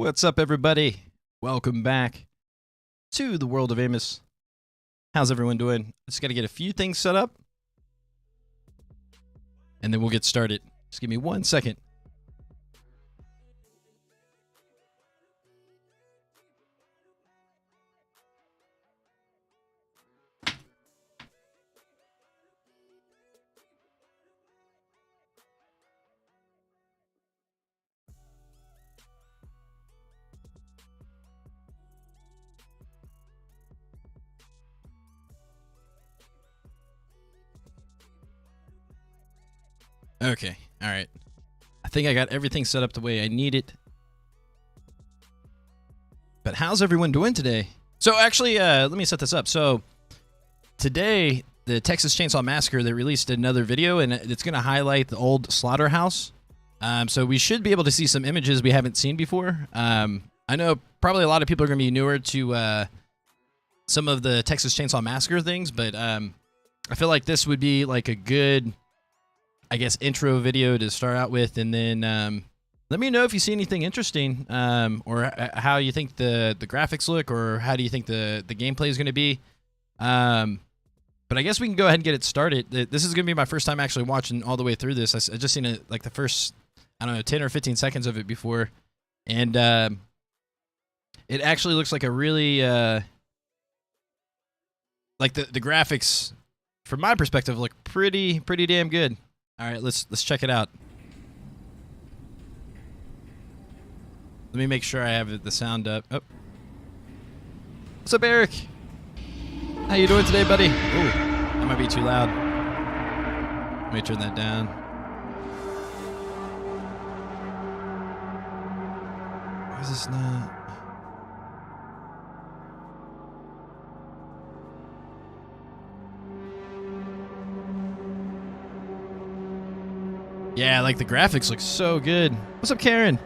What's up, everybody? Welcome back to the world of Amos. How's everyone doing? Just got to get a few things set up, and then we'll get started. Just give me 1 second. Okay, all right. I think I got everything set up the way I need it. But how's everyone doing today? So actually, let me set this up. So today, the Texas Chainsaw Massacre, they released another video, and it's going to highlight the old slaughterhouse. So we should be able to see some images we haven't seen before. I know probably a lot of people are going to be newer to some of the Texas Chainsaw Massacre things, but I feel like this would be like a good, I guess, intro video to start out with, and then let me know if you see anything interesting, or how you think the graphics look, or how do you think the gameplay is going to be. But I guess we can go ahead and get it started. This is going to be my first time actually watching all the way through this. I just seen like the first, I don't know, 10 or 15 seconds of it before, and it actually looks like a really like the graphics, from my perspective, look pretty damn good. All right, let's check it out. Let me make sure I have the sound up. Oh. What's up, Eric? How you doing today, buddy? Ooh, that might be too loud. Let me turn that down. Why is this not? Yeah, like the graphics look so good. What's up, Karen?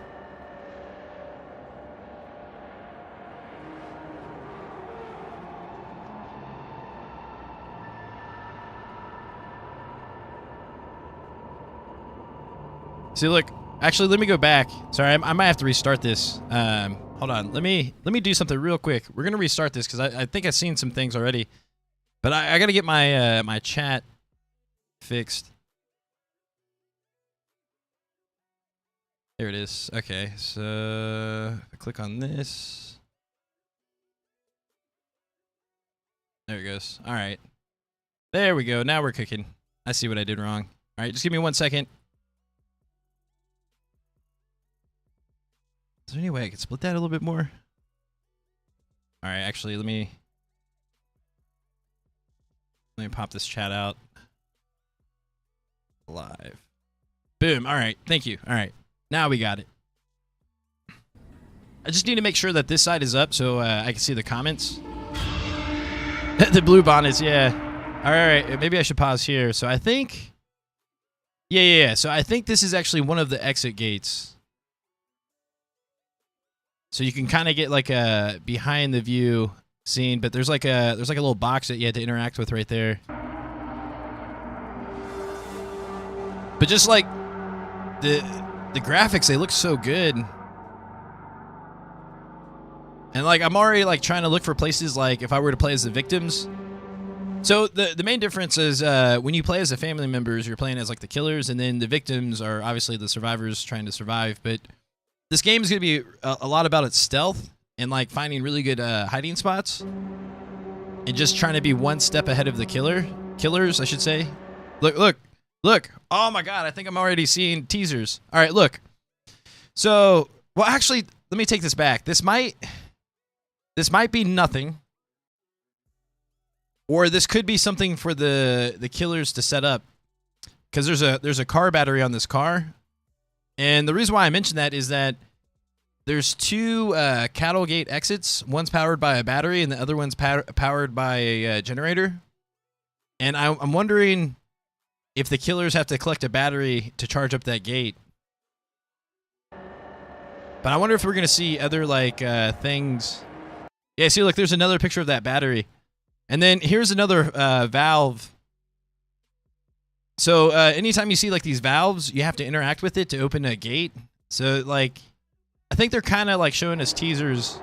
See, look. Actually, let me go back. Sorry, I might have to restart this. Hold on. Let me do something real quick. We're gonna restart this because I think I've seen some things already, but I gotta get my my chat fixed. There it is. Okay, so I click on this. There it goes. All right. There we go. Now we're cooking. I see what I did wrong. All right, just give me 1 second. Is there any way I could split that a little bit more? All right, actually, let me pop this chat out. Live. Boom. All right. Thank you. All right. Now we got it. I just need to make sure that this side is up so I can see the comments. The blue bonnets, yeah. All right, maybe I should pause here. So I think, yeah. So I think this is actually one of the exit gates. So you can kind of get like a behind the view scene, but there's like a little box that you had to interact with right there. But just like the graphics, they look so good. And like I'm already like trying to look for places like if I were to play as the victims. So the main difference is when you play as the family members, you're playing as like the killers, and then the victims are obviously the survivors trying to survive. But this game is going to be a lot about its stealth and like finding really good hiding spots, and just trying to be one step ahead of the killers, I should say. Look. Oh my God, I think I'm already seeing teasers. All right, look. So, well, actually, let me take this back. This might be nothing, or this could be something for the killers to set up, because there's a car battery on this car. And the reason why I mentioned that is that there's two cattle gate exits. One's powered by a battery, and the other one's powered by a generator. And I'm wondering if the killers have to collect a battery to charge up that gate. But I wonder if we're going to see other, like, things. Yeah, see, look, there's another picture of that battery. And then here's another valve. So anytime you see, like, these valves, you have to interact with it to open a gate. So, like, I think they're kind of like showing us teasers.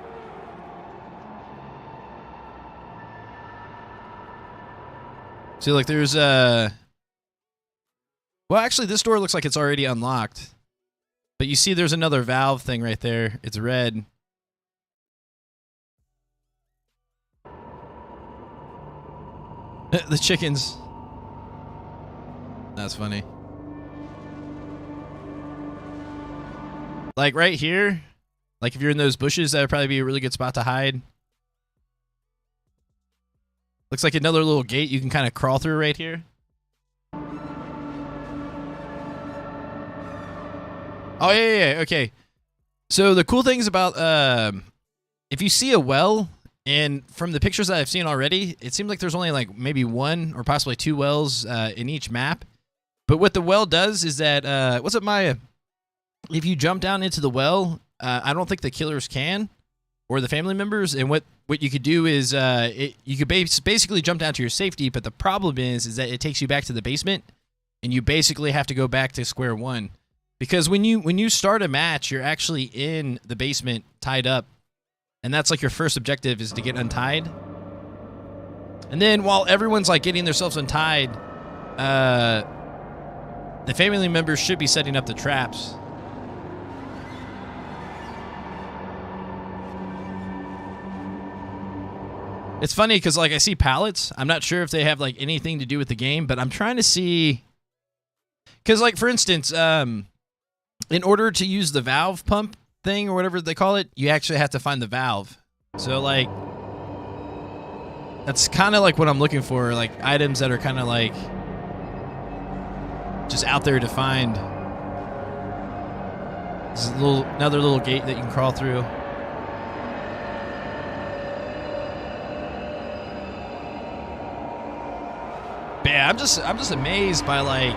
See, like there's well, actually, this door looks like it's already unlocked. But you see there's another valve thing right there. It's red. The chickens. That's funny. Like right here, like if you're in those bushes, that would probably be a really good spot to hide. Looks like another little gate you can kind of crawl through right here. Oh, yeah, okay. So the cool things about, if you see a well, and from the pictures that I've seen already, it seems like there's only like maybe one or possibly two wells in each map. But what the well does is that, what's up, Maya? If you jump down into the well, I don't think the killers can, or the family members. And what you could do is you could basically jump down to your safety, but the problem is that it takes you back to the basement, and you basically have to go back to square one. Because when you start a match, you're actually in the basement tied up, and that's like your first objective is to get untied. And then while everyone's like getting themselves untied, the family members should be setting up the traps. It's funny because like I see pallets. I'm not sure if they have like anything to do with the game, but I'm trying to see. Because like for instance, in order to use the valve pump thing or whatever they call it, you actually have to find the valve. So like, that's kind of like what I'm looking for, like items that are kind of like just out there to find. This is another little gate that you can crawl through. But yeah, I'm just amazed by like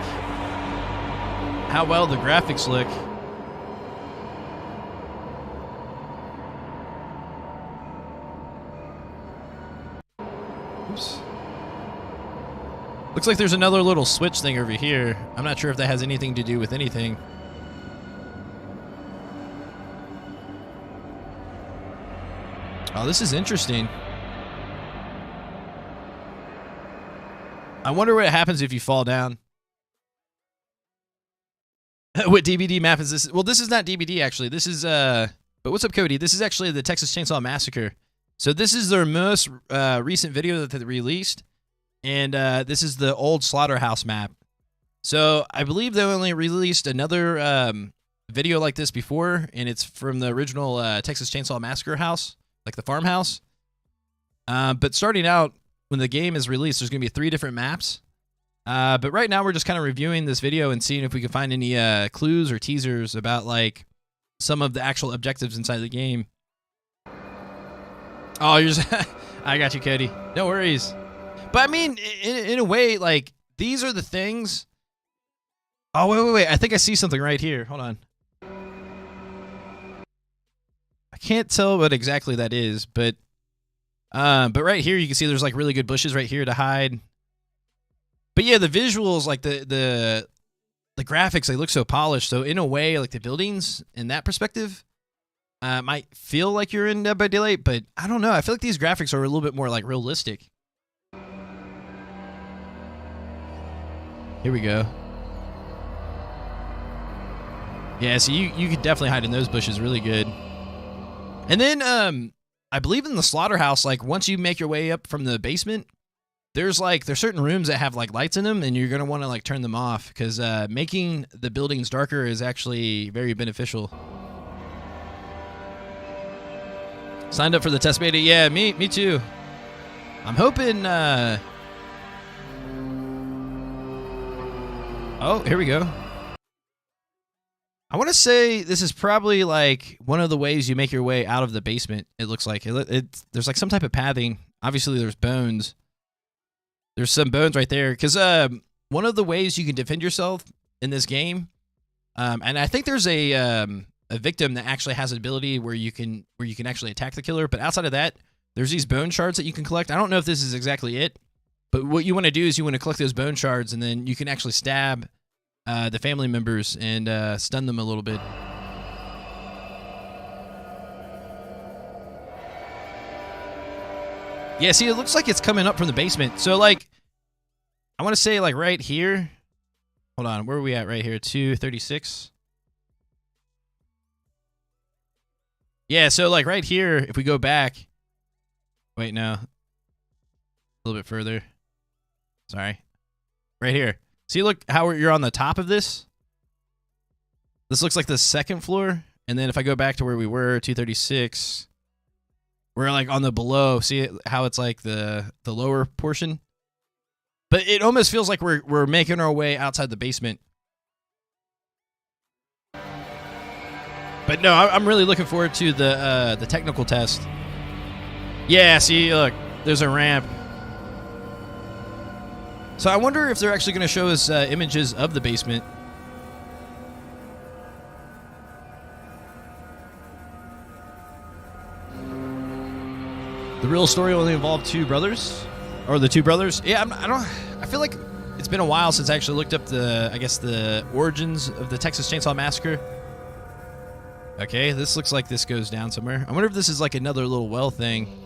how well the graphics look. Oops. Looks like there's another little switch thing over here. I'm not sure if that has anything to do with anything. Oh, this is interesting. I wonder what happens if you fall down. What DBD map is this? Well, this is not DBD actually. This is but what's up, Cody? This is actually the Texas Chainsaw Massacre. So this is their most recent video that they released, and this is the old Slaughterhouse map. So I believe they only released another video like this before, and it's from the original Texas Chainsaw Massacre house, like the farmhouse. But starting out, when the game is released, there's going to be 3 different maps. But right now, we're just kind of reviewing this video and seeing if we can find any clues or teasers about like some of the actual objectives inside the game. Oh, you're just I got you, Cody. No worries. But I mean, in a way, like these are the things. Oh, wait. I think I see something right here. Hold on. I can't tell what exactly that is, but right here you can see there's like really good bushes right here to hide. But yeah, the visuals, like the graphics, they look so polished. So in a way, like the buildings in that perspective might feel like you're in Dead by Daylight, but I don't know. I feel like these graphics are a little bit more like realistic. Here we go. Yeah, so you could definitely hide in those bushes really good. And then I believe in the slaughterhouse, like once you make your way up from the basement, there's certain rooms that have like lights in them, and you're gonna want to like turn them off because making the buildings darker is actually very beneficial. Signed up for the test beta. Yeah, me too. I'm hoping. Oh, here we go. I want to say this is probably like one of the ways you make your way out of the basement. It looks like there's like some type of pathing. Obviously, there's bones. There's some bones right there because one of the ways you can defend yourself in this game, and I think there's a victim that actually has an ability where you can actually attack the killer. But outside of that, there's these bone shards that you can collect. I don't know if this is exactly it, but what you want to do is you want to collect those bone shards, and then you can actually stab the family members and stun them a little bit. Yeah, see, it looks like it's coming up from the basement. So, like, I want to say, like, right here. Hold on, where are we at right here? 236. Yeah, so, like, right here, if we go back. Wait, no. A little bit further. Sorry. Right here. See, look how you're on the top of this? This looks like the second floor. And then if I go back to where we were, 236, we're like on the below. See how it's like the lower portion? But it almost feels like we're making our way outside the basement. But no, I'm really looking forward to the technical test. Yeah, see, look, there's a ramp. So I wonder if they're actually going to show us images of the basement. The real story only involved two brothers, or the two brothers. Yeah, I feel like it's been a while since I actually looked up the origins of the Texas Chainsaw Massacre. Okay, this looks like this goes down somewhere. I wonder if this is like another little well thing.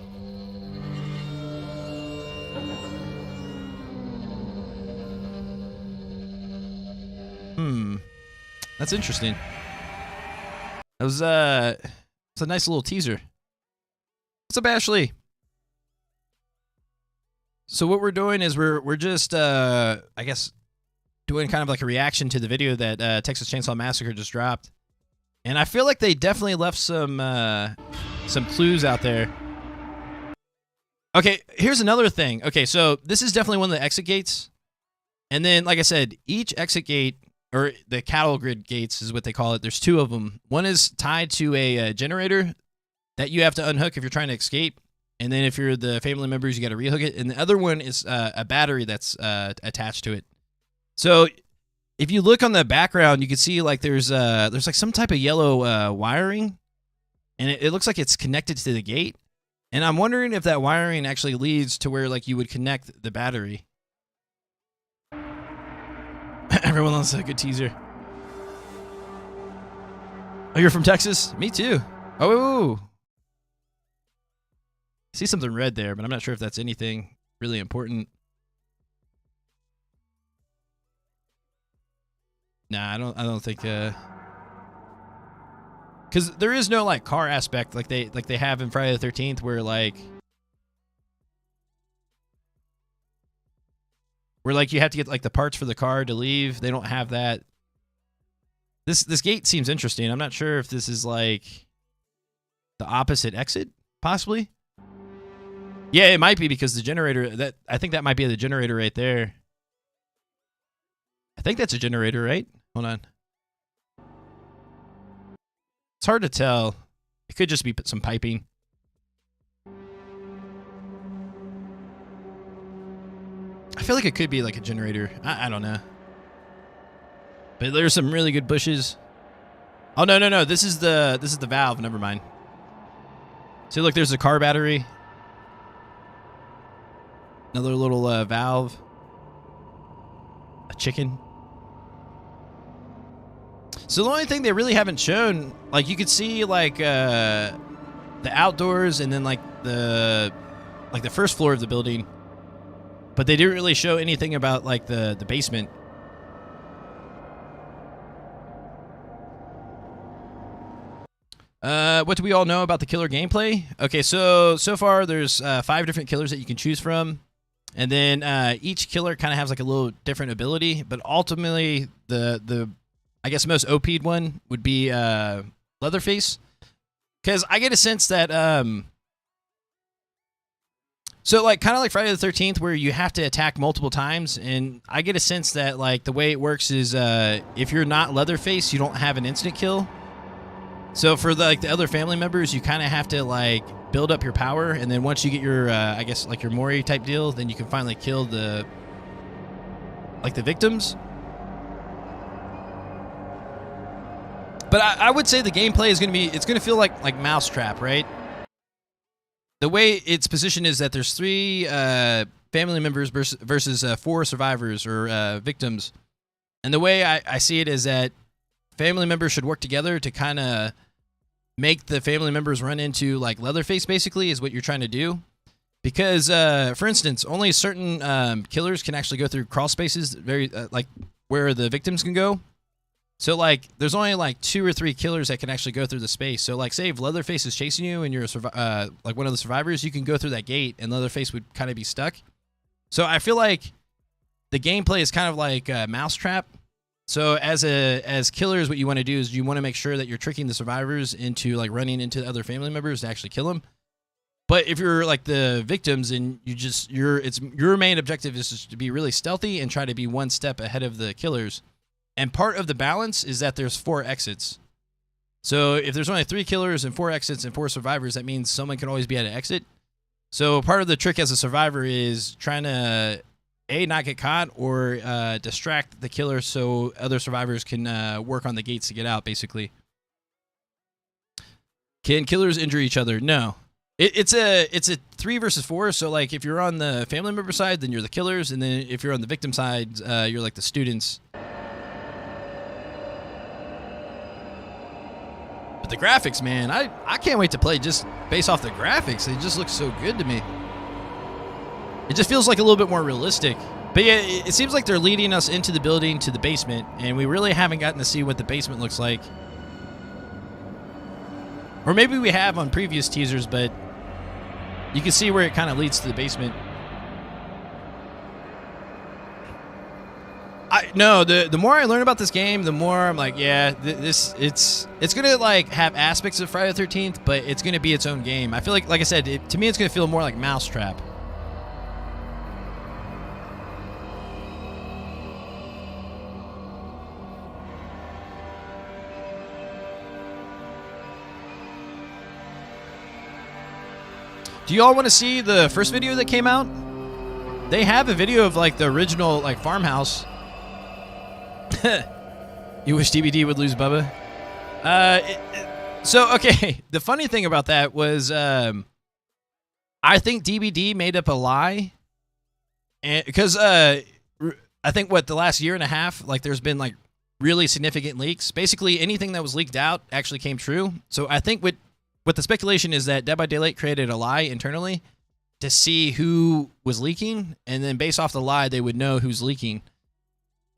That's interesting. That was it's a nice little teaser. What's up, Ashley? So what we're doing is we're just I guess doing kind of like a reaction to the video that Texas Chainsaw Massacre just dropped, and I feel like they definitely left some clues out there. Okay, here's another thing. Okay, so this is definitely one of the exit gates, and then like I said, each exit gate, or the cattle grid gates is what they call it. There's two of them. One is tied to a generator that you have to unhook if you're trying to escape. And then if you're the family members, you got to rehook it. And the other one is a battery that's attached to it. So if you look on the background, you can see like there's like some type of yellow wiring. And it looks like it's connected to the gate. And I'm wondering if that wiring actually leads to where like you would connect the battery. Everyone loves a good teaser. Oh, you're from Texas? Me too. Oh, I see something red there, but I'm not sure if that's anything really important. Nah, I don't think because there is no like car aspect like they have in Friday the 13th where you have to get like the parts for the car to leave. They don't have that. This gate seems interesting. I'm not sure if this is like the opposite exit, possibly. Yeah, it might be because the generator, I think that might be the generator right there. I think that's a generator, right? Hold on. It's hard to tell. It could just be some piping. I feel like it could be like a generator. I don't know. But there's some really good bushes. Oh, no. This is the valve. Never mind. See, look, there's a car battery. Another little valve. A chicken. So the only thing they really haven't shown, like you could see like the outdoors and then like the first floor of the building. But they didn't really show anything about like the basement. What do we all know about the killer gameplay? Okay, so far there's 5 different killers that you can choose from. And then each killer kind of has like a little different ability, but ultimately the I guess most OP'd one would be Leatherface, because I get a sense that so like kind of like Friday the 13th where you have to attack multiple times, and I get a sense that like the way it works is if you're not Leatherface, you don't have an instant kill. So for the other family members, you kind of have to like build up your power, and then once you get your I guess like your Mori type deal, then you can finally kill the victims. But I would say the gameplay is going to feel like Mousetrap, right? The way it's positioned is that there's 3 family members versus 4 survivors or victims. And the way I see it is that family members should work together to kind of make the family members run into like Leatherface, basically, is what you're trying to do. Because, for instance, only certain killers can actually go through crawl spaces, very like where the victims can go. So, like, there's only like 2 or 3 killers that can actually go through the space. So, like, say if Leatherface is chasing you and you're like one of the survivors, you can go through that gate, and Leatherface would kind of be stuck. So, I feel like the gameplay is kind of like a mousetrap. So, as killers, what you want to do is you want to make sure that you're tricking the survivors into like running into other family members to actually kill them. But if you're like the victims and your main objective is just to be really stealthy and try to be one step ahead of the killers. And part of the balance is that there's 4 exits. So if there's only 3 killers and 4 exits and 4 survivors, that means someone can always be at an exit. So part of the trick as a survivor is trying to not get caught or distract the killer so other survivors can work on the gates to get out, basically. Can killers injure each other? No. It's a 3 versus 4. So like if you're on the family member side, then you're the killers, and then if you're on the victim side, you're like the students. But the graphics, man, I can't wait to play just based off the graphics. They just look so good to me. It just feels like a little bit more realistic. But yeah, it seems like they're leading us into the building to the basement, and we really haven't gotten to see what the basement looks like. Or maybe we have on previous teasers, but you can see where it kind of leads to the basement. No, the more I learn about this game, the more I'm like, yeah, it's gonna like have aspects of Friday the 13th, but it's gonna be its own game. I feel like I said, to me, it's gonna feel more like Mousetrap. Do you all want to see the first video that came out? They have a video of like the original like farmhouse. You wish DBD would lose Bubba? So, okay, the funny thing about that was I think DBD made up a lie. And because I think the last year and a half, like there's been like really significant leaks. Basically anything that was leaked out actually came true. So I think what the speculation is that Dead by Daylight created a lie internally to see who was leaking, and then based off the lie, they would know who's leaking.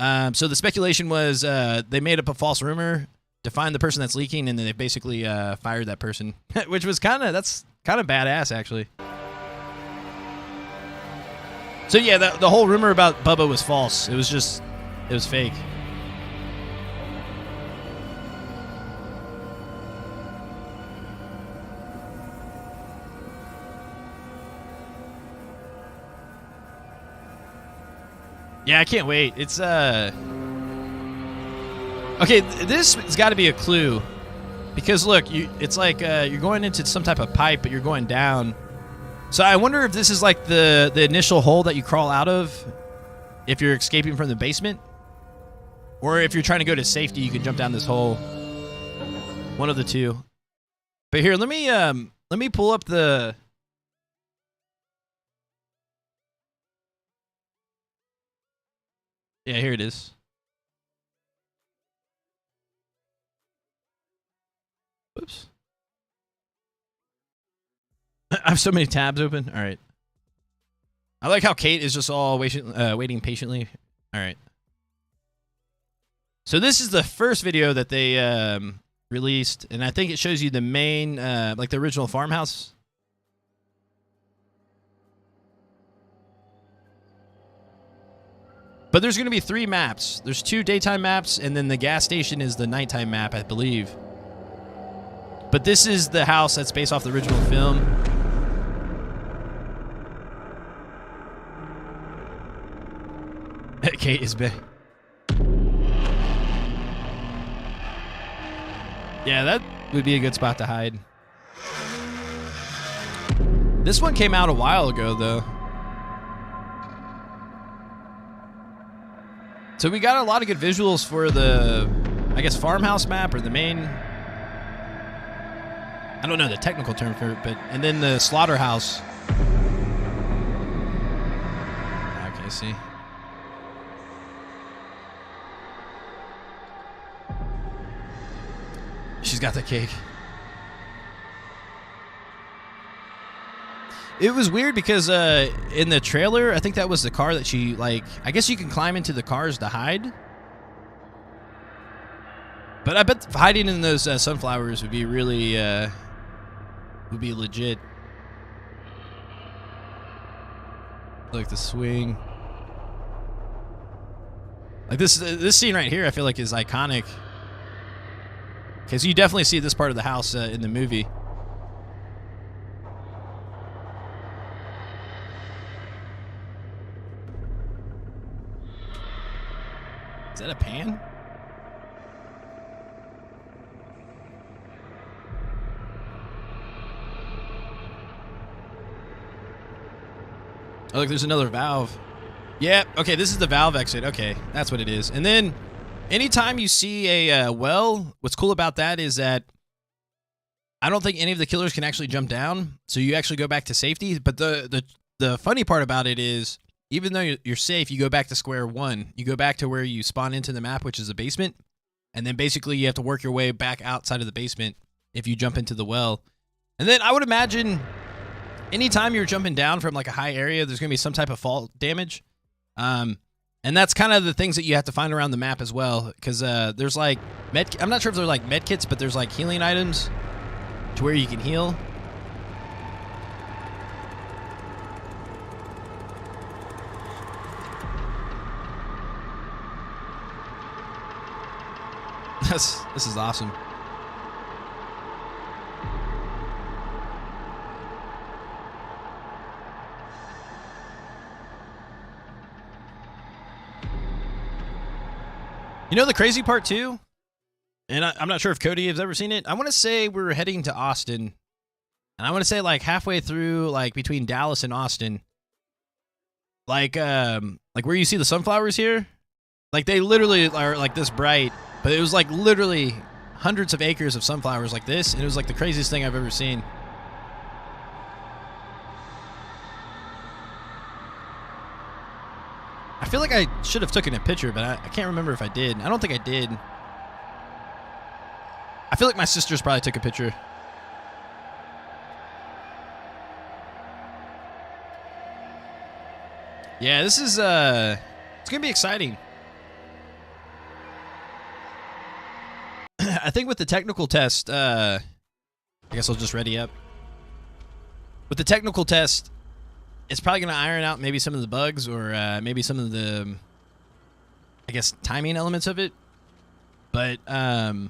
So the speculation was they made up a false rumor to find the person that's leaking, and then they basically fired that person, which was kind of badass, actually. So yeah, the whole rumor about Bubba was false. It was fake. Yeah, I can't wait. It's okay, this has got to be a clue, because look, it's like you're going into some type of pipe, but you're going down. So I wonder if this is like the initial hole that you crawl out of if you're escaping from the basement, or if you're trying to go to safety, you can jump down this hole. One of the two. But here, let me pull up the. Yeah, here it is. Whoops. I have so many tabs open. All right. I like how Kate is just all waiting patiently. All right. So this is the first video that they released, and I think it shows you the main, like the original farmhouse. But there's going to be 3 maps. There's 2 daytime maps, and then the gas station is the nighttime map, I believe. But this is the house that's based off the original film. Kate is big. Yeah, that would be a good spot to hide. This one came out a while ago, though. So we got a lot of good visuals for the, I guess, farmhouse map, or the main. I don't know the technical term for it, but, and then the slaughterhouse. Okay, see. She's got the cake. It was weird because in the trailer, I think that was the car that she, like, I guess you can climb into the cars to hide. But I bet hiding in those sunflowers would be really, would be legit. Like the swing. Like this scene right here, I feel like is iconic. Because you definitely see this part of the house in the movie. Is that a pan? Oh, look, there's another valve. Yeah, okay, this is the valve exit. Okay, that's what it is. And then, anytime you see a well, what's cool about that is that I don't think any of the killers can actually jump down, so you actually go back to safety. But the funny part about it is, even though you're safe, you go back to square one. You go back to where you spawn into the map, which is the basement, and then basically you have to work your way back outside of the basement if you jump into the well. And then I would imagine anytime you're jumping down from like a high area, there's going to be some type of fall damage. And that's kind of the things that you have to find around the map as well, because there's like I'm not sure if they're like med kits, but there's like healing items to where you can heal. This is awesome. You know the crazy part too? And I'm not sure if Cody has ever seen it. I want to say we're heading to Austin. And I want to say like halfway through, like between Dallas and Austin. Like where you see the sunflowers here? Like they literally are like this bright. But it was like literally hundreds of acres of sunflowers like this. And it was like the craziest thing I've ever seen. I feel like I should have taken a picture, but I can't remember if I did. I don't think I did. I feel like my sisters probably took a picture. Yeah, this is, it's going to be exciting. I think with the technical test, I guess I'll just ready up. With the technical test, it's probably going to iron out maybe some of the bugs or maybe some of the, I guess, timing elements of it. But I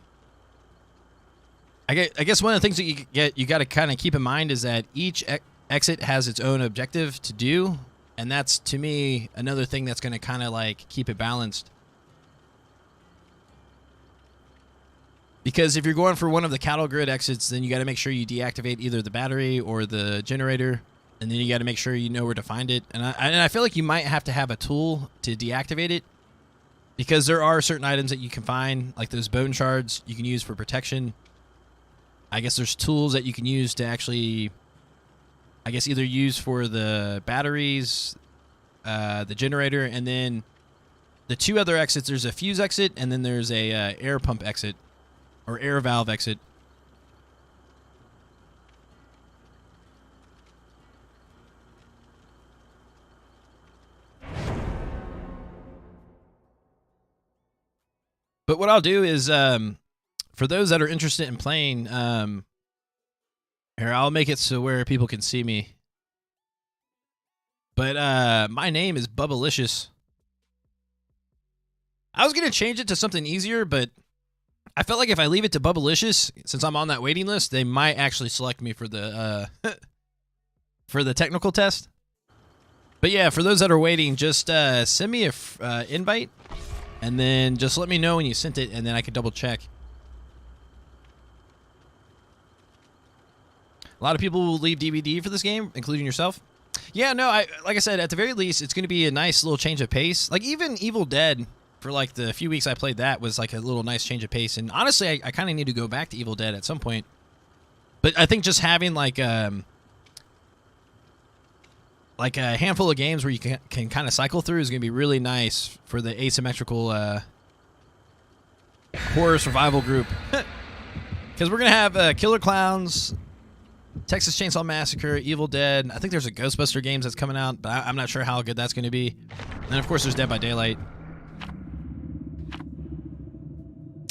guess one of the things that you got to kind of keep in mind is that each exit has its own objective to do. And that's, to me, another thing that's going to kind of like keep it balanced. Because if you're going for one of the cattle grid exits, then you got to make sure you deactivate either the battery or the generator. And then you got to make sure you know where to find it. And I feel like you might have to have a tool to deactivate it. Because there are certain items that you can find, like those bone shards you can use for protection. I guess there's tools that you can use to actually, I guess, either use for the batteries, the generator, and then the two other exits. There's a fuse exit, and then there's a air pump exit, or air valve exit. But what I'll do is, for those that are interested in playing, here, I'll make it so where people can see me. But my name is Bubbalicious. I was going to change it to something easier, but I felt like if I leave it to Bubbalicious, since I'm on that waiting list, they might actually select me for the for the technical test. But yeah, for those that are waiting, just send me a invite, and then just let me know when you sent it, and then I can double check. A lot of people will leave DVD for this game, including yourself. Yeah, no, like I said, at the very least, it's going to be a nice little change of pace. Like, even Evil Dead, for like the few weeks I played that, was like a little nice change of pace. And honestly, I kind of need to go back to Evil Dead at some point. But I think just having like a handful of games where you can kind of cycle through is going to be really nice for the asymmetrical horror survival group. Because we're going to have Killer Clowns, Texas Chainsaw Massacre, Evil Dead. I think there's a Ghostbuster games that's coming out, but I'm not sure how good that's going to be. And then, of course, there's Dead by Daylight.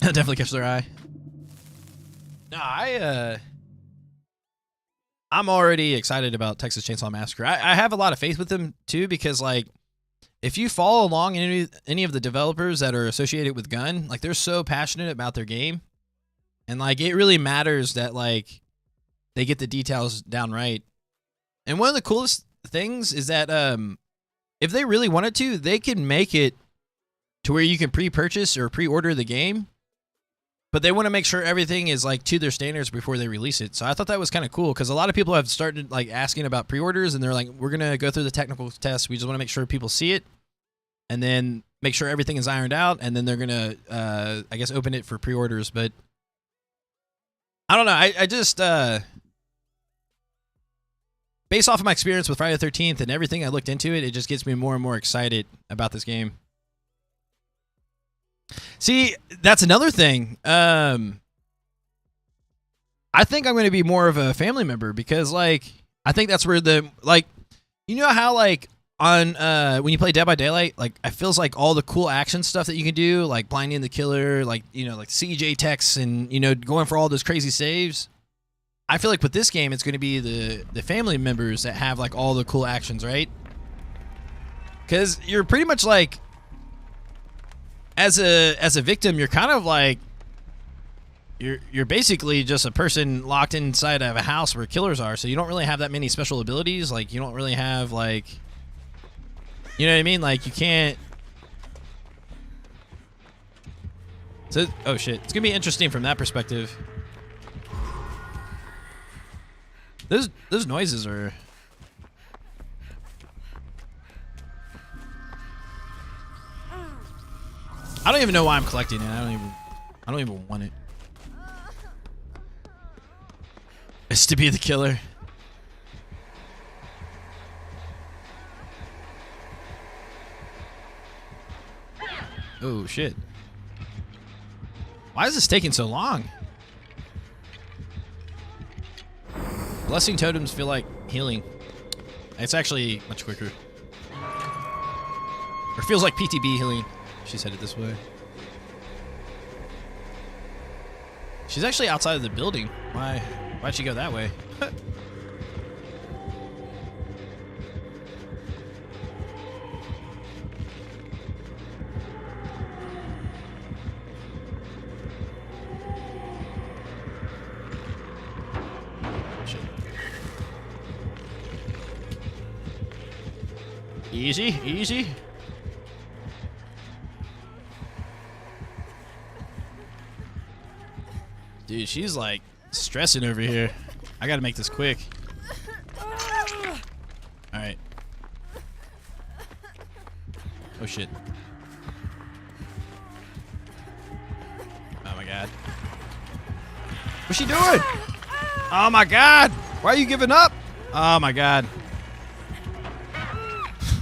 Definitely catch their eye. No, I'm already excited about Texas Chainsaw Massacre. I have a lot of faith with them, too, because, like, if you follow along any of the developers that are associated with Gun, like, they're so passionate about their game. And, like, it really matters that, like, they get the details down right. And one of the coolest things is that if they really wanted to, they can make it to where you can pre-purchase or pre-order the game. But they want to make sure everything is like to their standards before they release it. So I thought that was kind of cool because a lot of people have started like asking about pre-orders and they're like, we're going to go through the technical tests. We just want to make sure people see it and then make sure everything is ironed out. And then they're going to, I guess, open it for pre-orders. But I don't know. I just, based off of my experience with Friday the 13th and everything I looked into it, it just gets me more and more excited about this game. See, that's another thing. I think I'm going to be more of a family member because, like, I think that's where you know how, like, on when you play Dead by Daylight, like, it feels like all the cool action stuff that you can do, like blinding the killer, like, you know, like CJ techs and, you know, going for all those crazy saves. I feel like with this game, it's going to be the family members that have, like, all the cool actions, right? Because you're pretty much like, as a victim, you're kind of like you're basically just a person locked inside of a house where killers are, so you don't really have that many special abilities. Like, you don't really have, like, you know what I mean? Like, you can't. So, oh shit, it's gonna be interesting from that perspective. Those noises are. I don't even know why I'm collecting it. I don't even want it. It's to be the killer. Oh shit. Why is this taking so long? Blessing totems feel like healing. It's actually much quicker. Or feels like PTB healing. She's headed this way. She's actually outside of the building. Why'd she go that way? Shit. Easy, easy. Dude, she's like stressing over here. I gotta make this quick. Alright. Oh shit. Oh my god. What's she doing? Oh my god! Why are you giving up? Oh my god.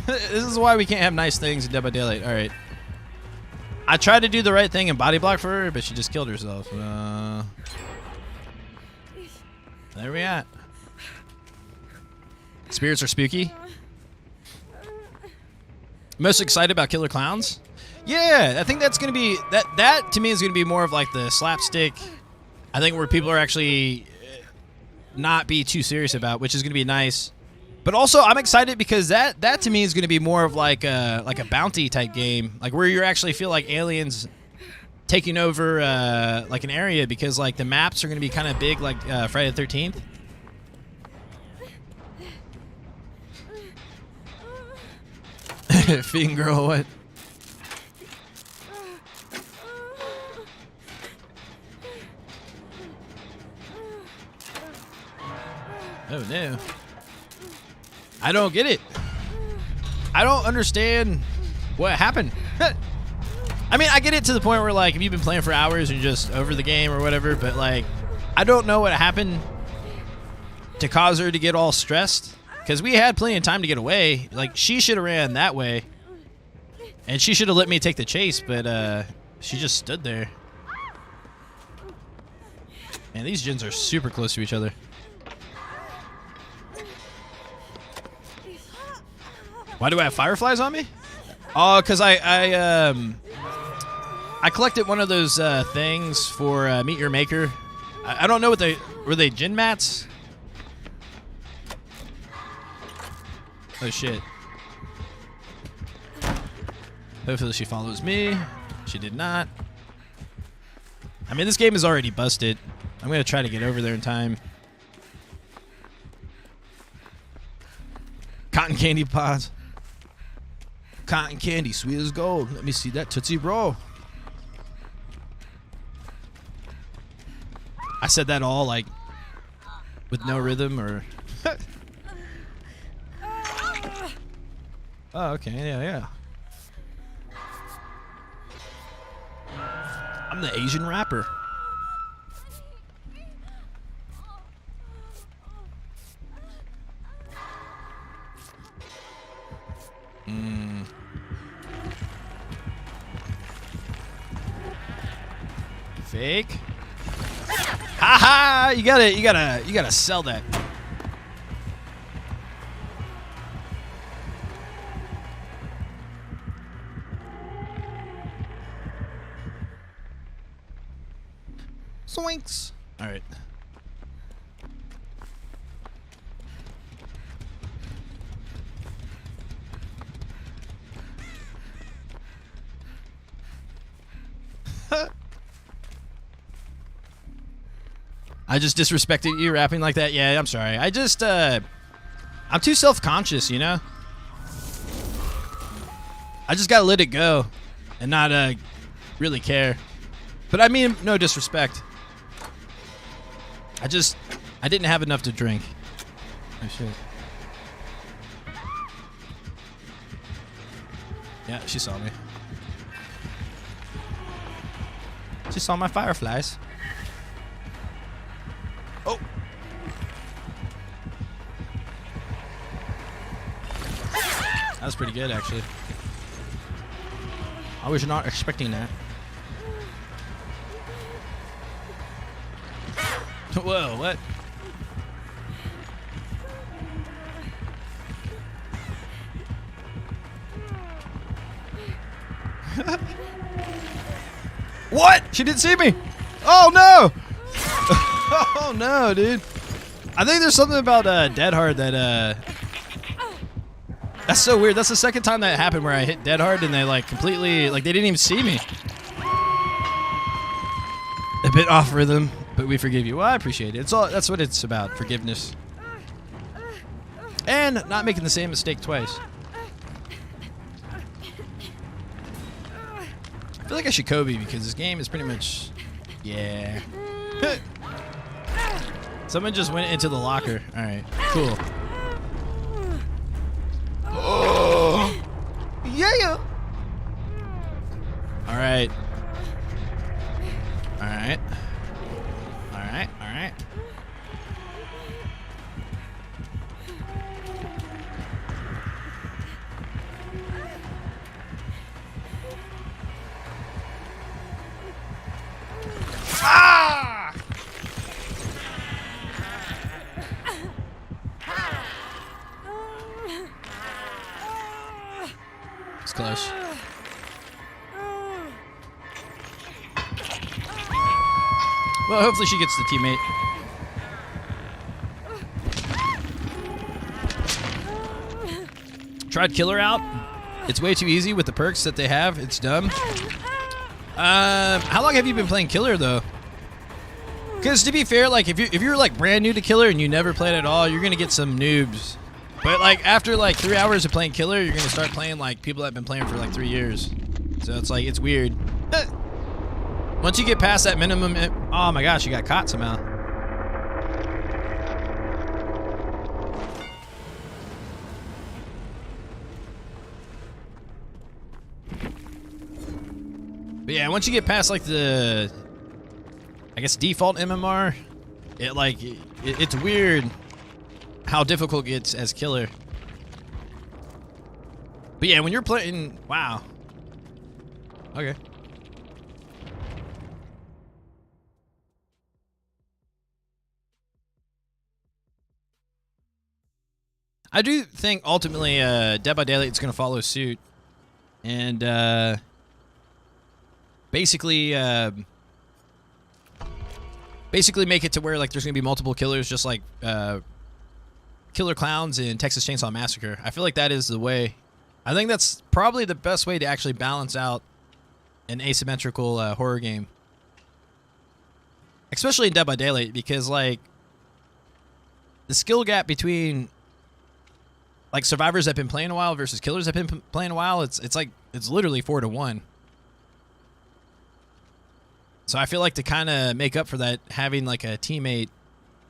This is why we can't have nice things in Dead by Daylight. Alright. I tried to do the right thing and body block for her, but she just killed herself. There we at. Spirits are spooky. Most excited about Killer Clowns? Yeah, I think that's gonna be that to me is gonna be more of like the slapstick. I think where people are actually not be too serious about, which is gonna be nice. But also, I'm excited because that to me is going to be more of like a bounty type game, like where you actually feel like aliens taking over like an area because like the maps are going to be kind of big, like Friday the 13th. Fiend girl, what? Oh no. I don't get it. I don't understand what happened. I mean, I get it to the point where, like, if you've been playing for hours and you're just over the game or whatever, but, like, I don't know what happened to cause her to get all stressed. Because we had plenty of time to get away. Like, she should have ran that way. And she should have let me take the chase, but she just stood there. And these gens are super close to each other. Why do I have fireflies on me? Oh, because I collected one of those things for Meet Your Maker. I don't know what were they gin mats? Oh shit. Hopefully she follows me. She did not. I mean, this game is already busted. I'm going to try to get over there in time. Cotton candy pods. Cotton candy, sweet as gold. Let me see that Tootsie Roll. I said that all like with no rhythm or... Oh, okay, yeah. I'm the Asian rapper. Fake. Haha! You gotta sell that. Swinks. All right. I just disrespected you rapping like that. Yeah, I'm sorry. I just, I'm too self-conscious, you know? I just gotta let it go and not, really care. But I mean, no disrespect. I didn't have enough to drink. Oh, shit. Yeah, she saw me. She saw my fireflies. Oh. That was pretty good, actually. I was not expecting that. Whoa, what? What? She didn't see me. Oh, no. Oh, no, dude. I think there's something about Dead Hard that... That's so weird. That's the second time that happened where I hit Dead Hard and they, like, completely... Like, they didn't even see me. A bit off rhythm, but we forgive you. Well, I appreciate it. That's what it's about, forgiveness. And not making the same mistake twice. I feel like I should Kobe because this game is pretty much... Yeah. Someone just went into the locker. Alright, cool. Oh! Yeah! Alright. Alright. Alright, alright. Ah! It's close. Well, hopefully she gets the teammate. Tried Killer out. It's way too easy with the perks that they have. It's dumb. How long have you been playing Killer though? Because to be fair, like if you're like brand new to Killer and you never played at all, you're gonna get some noobs. But like after like 3 hours of playing Killer, you're gonna start playing like people that have been playing for like 3 years. So it's like it's weird. Once you get past that minimum, oh my gosh, you got caught somehow. But yeah, once you get past like the, I guess default MMR, it like it's weird how difficult it gets as Killer. But yeah, when you're playing, wow. Okay. I do think ultimately Dead by Daylight is going to follow suit and basically make it to where like there's going to be multiple killers, just like Killer Clowns in Texas Chainsaw Massacre. I feel like that is the way. I think that's probably the best way to actually balance out an asymmetrical horror game, especially in Dead by Daylight, because like the skill gap between like survivors that have been playing a while versus killers that have been playing a while, it's literally 4 to 1. So I feel like to kind of make up for that, having like a teammate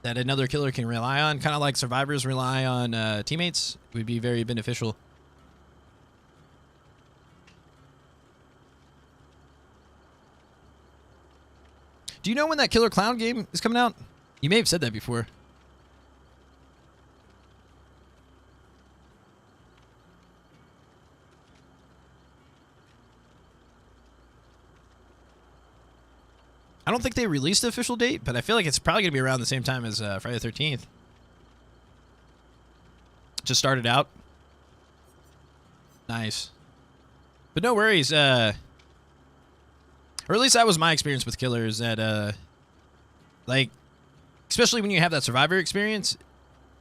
that another killer can rely on, kind of like survivors rely on teammates, would be very beneficial. Do you know when that Killer Clown game is coming out? You may have said that before. I don't think they released the official date, but I feel like it's probably going to be around the same time as Friday the 13th. Just started out. Nice. But no worries. Or at least that was my experience with killers, that, like, especially when you have that survivor experience,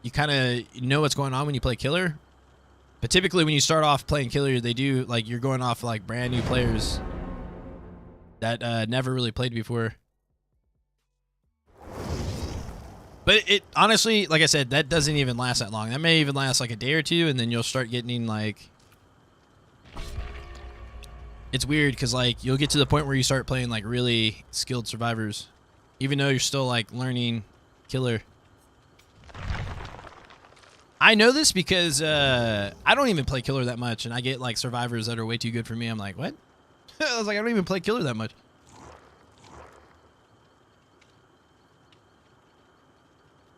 you kind of know what's going on when you play killer. But typically when you start off playing killer, they do, like, you're going off, like, brand new players that never really played before. But it honestly, like I said, that doesn't even last that long. That may even last like a day or two, and then you'll start getting like... It's weird because like you'll get to the point where you start playing like really skilled survivors, even though you're still like learning killer. I know this because I don't even play killer that much, and I get like survivors that are way too good for me. I'm like, what? I was like, I don't even play killer that much.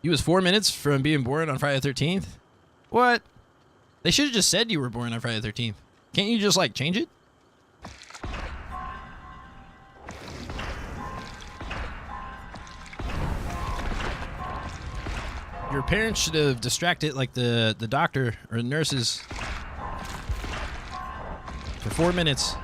You was 4 minutes from being born on Friday the 13th? What? They should have just said you were born on Friday the 13th. Can't you just like change it? Your parents should have distracted like the doctor or the nurses for 4 minutes.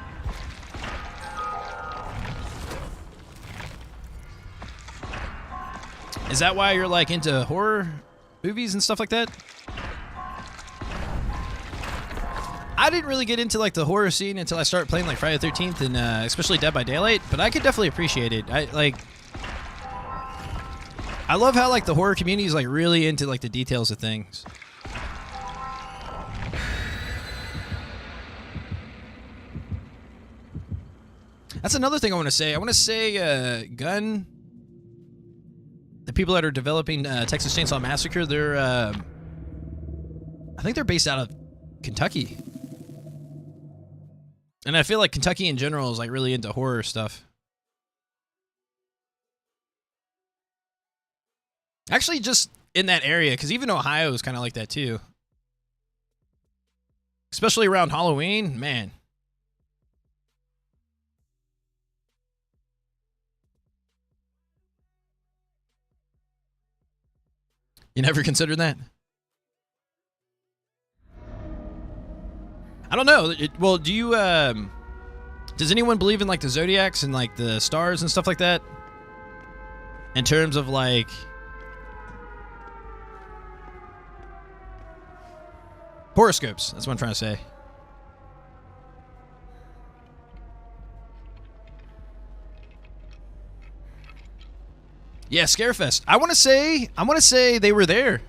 Is that why you're like into horror movies and stuff like that? I didn't really get into like the horror scene until I started playing like Friday the 13th and especially Dead by Daylight, but I could definitely appreciate it. I love how like the horror community is like really into like the details of things. That's another thing I want to say. I want to say Gun, the people that are developing Texas Chainsaw Massacre, they're I think they're based out of Kentucky. And I feel like Kentucky in general is like really into horror stuff. Actually, just in that area, because even Ohio is kind of like that too. Especially around Halloween, man. You never considered that? I don't know. Well, do you, does anyone believe in like the zodiacs and like the stars and stuff like that? In terms of like... horoscopes, that's what I'm trying to say. Yeah, Scarefest. I want to say they were there.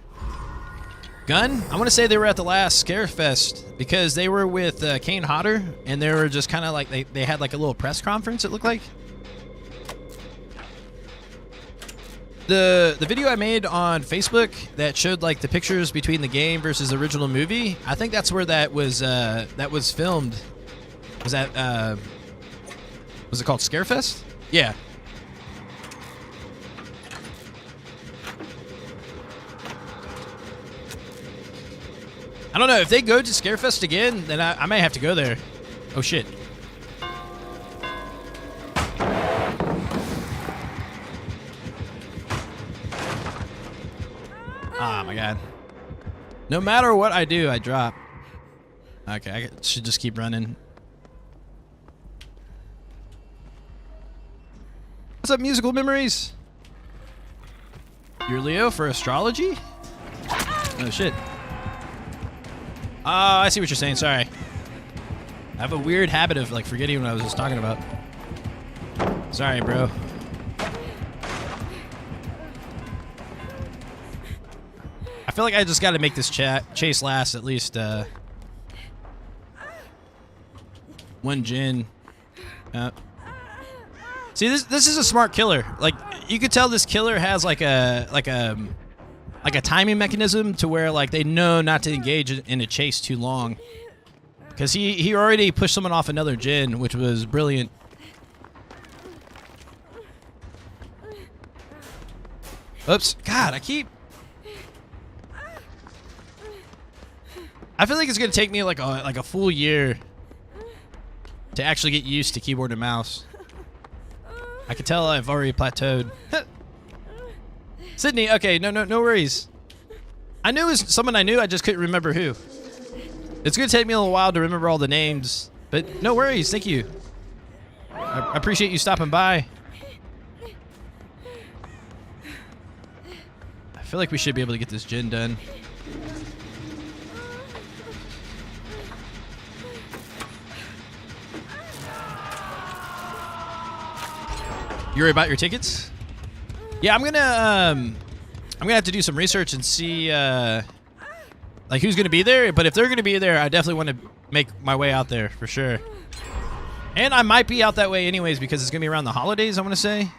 Gun, I want to say they were at the last Scarefest because they were with Kane Hodder, and they were just kind of like, they had like a little press conference, it looked like. The video I made on Facebook that showed like the pictures between the game versus the original movie, I think that's where that was filmed. Was that was it called Scarefest? Yeah. I don't know, if they go to Scarefest again, then I may have to go there. Oh shit. Ah, my God. No matter what I do, I drop. Okay, I should just keep running. What's up, Musical Memories? You're Leo for astrology? Oh, shit. Oh, I see what you're saying. Sorry. I have a weird habit of, like, forgetting what I was just talking about. Sorry, bro. I feel like I just got to make this chase last at least one gen. See, this is a smart killer. Like, you could tell this killer has like a timing mechanism to where, like, they know not to engage in a chase too long. Because he already pushed someone off another gen, which was brilliant. Oops. God, I feel like it's gonna take me like a full year to actually get used to keyboard and mouse. I can tell I've already plateaued. Sydney, okay, no worries. I knew it was someone I knew, I just couldn't remember who. It's gonna take me a little while to remember all the names, but no worries, thank you. I appreciate you stopping by. I feel like we should be able to get this gen done. You worry about your tickets? Yeah, I'm gonna have to do some research and see like who's gonna be there. But if they're gonna be there, I definitely want to make my way out there for sure. And I might be out that way anyways because it's gonna be around the holidays, I want to say.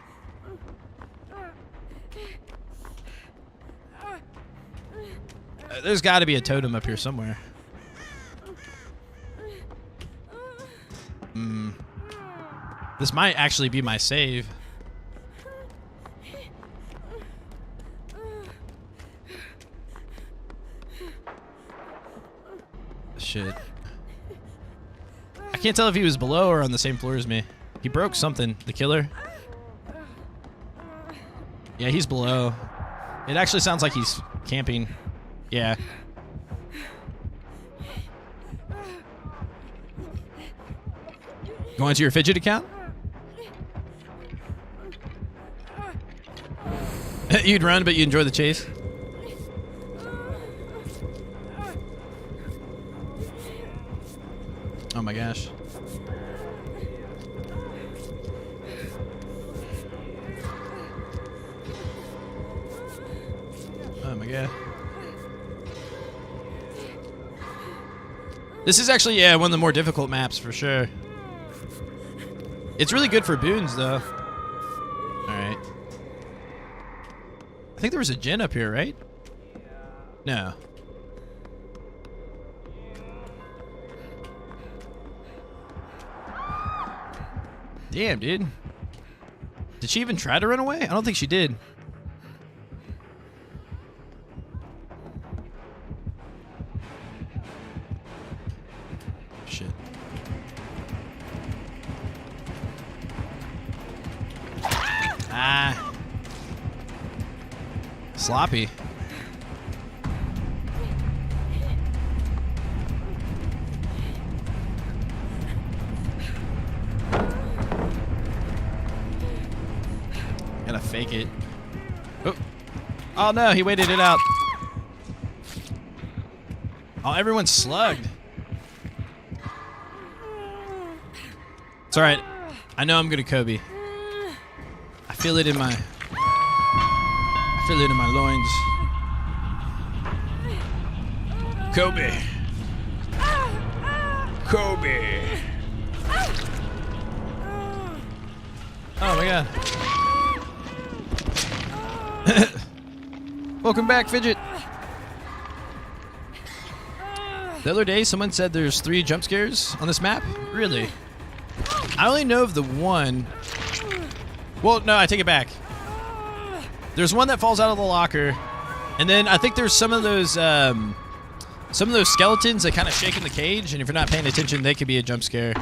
There's got to be a totem up here somewhere. This might actually be my save. Shit. I can't tell if he was below or on the same floor as me. He broke something, the killer. Yeah, he's below. It actually sounds like he's camping. Yeah. Going to your fidget account? You'd run, but you enjoy the chase? Oh my gosh. Oh my god. This is actually, yeah, one of the more difficult maps for sure. It's really good for boons, though. Alright. I think there was a gen up here, right? No. Damn, dude. Did she even try to run away? I don't think she did. Shit. Ah. Sloppy. Gotta fake it. Oh. Oh no, he waited it out. Oh, everyone's slugged. It's alright. I know I'm gonna Kobe. I feel it in my loins. Kobe. Kobe. Oh my god. Welcome back, Fidget. The other day, someone said there's 3 jump scares on this map. Really? I only know of the one. Well, no, I take it back. There's one that falls out of the locker, and then I think there's some of those skeletons that kind of shake in the cage, and if you're not paying attention, they could be a jump scare.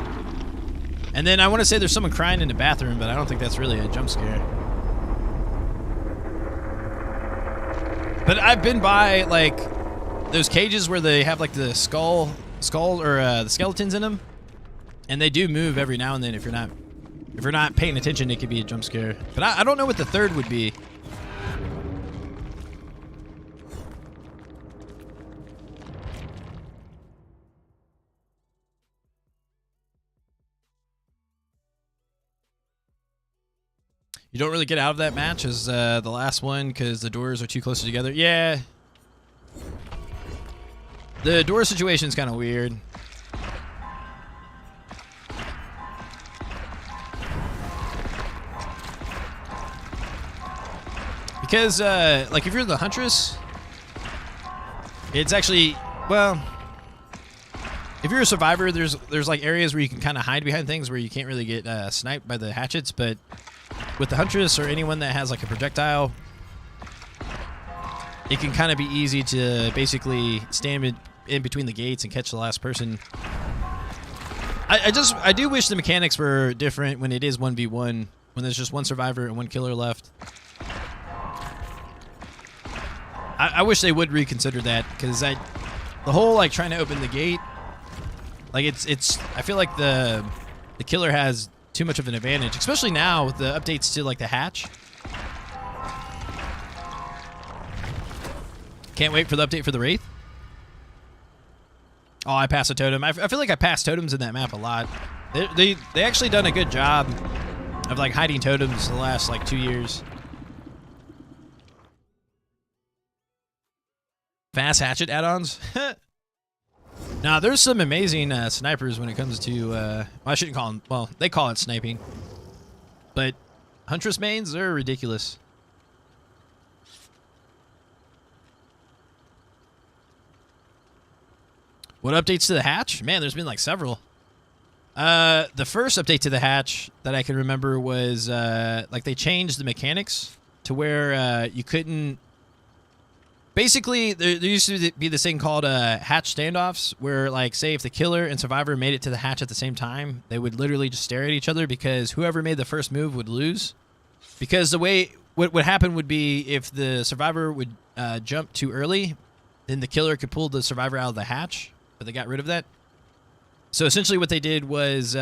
And then I want to say there's someone crying in the bathroom, but I don't think that's really a jump scare. But I've been by, like, those cages where they have like the skull or the skeletons in them, and they do move every now and then. If you're not paying attention, it could be a jump scare. But I don't know what the third would be. You don't really get out of that match as the last one because the doors are too close together. Yeah. The door situation is kind of weird. Because, like, if you're the Huntress, it's actually, well, if you're a survivor, there's like areas where you can kind of hide behind things where you can't really get sniped by the hatchets, but with the Huntress or anyone that has like a projectile, it can kind of be easy to basically stand in between the gates and catch the last person. I do wish the mechanics were different when it is 1v1, when there's just one survivor and one killer left. I wish they would reconsider that, because the whole like trying to open the gate, like it's I feel like the killer has too much of an advantage, especially now with the updates to like the hatch. Can't wait for the update for the Wraith. Oh, I passed a totem. I feel like I passed totems in that map a lot. They actually done a good job of like hiding totems the last like 2 years. Fast hatchet add-ons. Now, there's some amazing snipers when it comes to, well, I shouldn't call them, well, they call it sniping. But Huntress mains, they're ridiculous. What updates to the hatch? Man, there's been like several. The first update to the hatch that I can remember was, like they changed the mechanics to where you couldn't. Basically, there used to be this thing called hatch standoffs, where, like, say if the killer and survivor made it to the hatch at the same time, they would literally just stare at each other, because whoever made the first move would lose. Because the way what would happen would be if the survivor would jump too early, then the killer could pull the survivor out of the hatch, but they got rid of that. So essentially, what they did was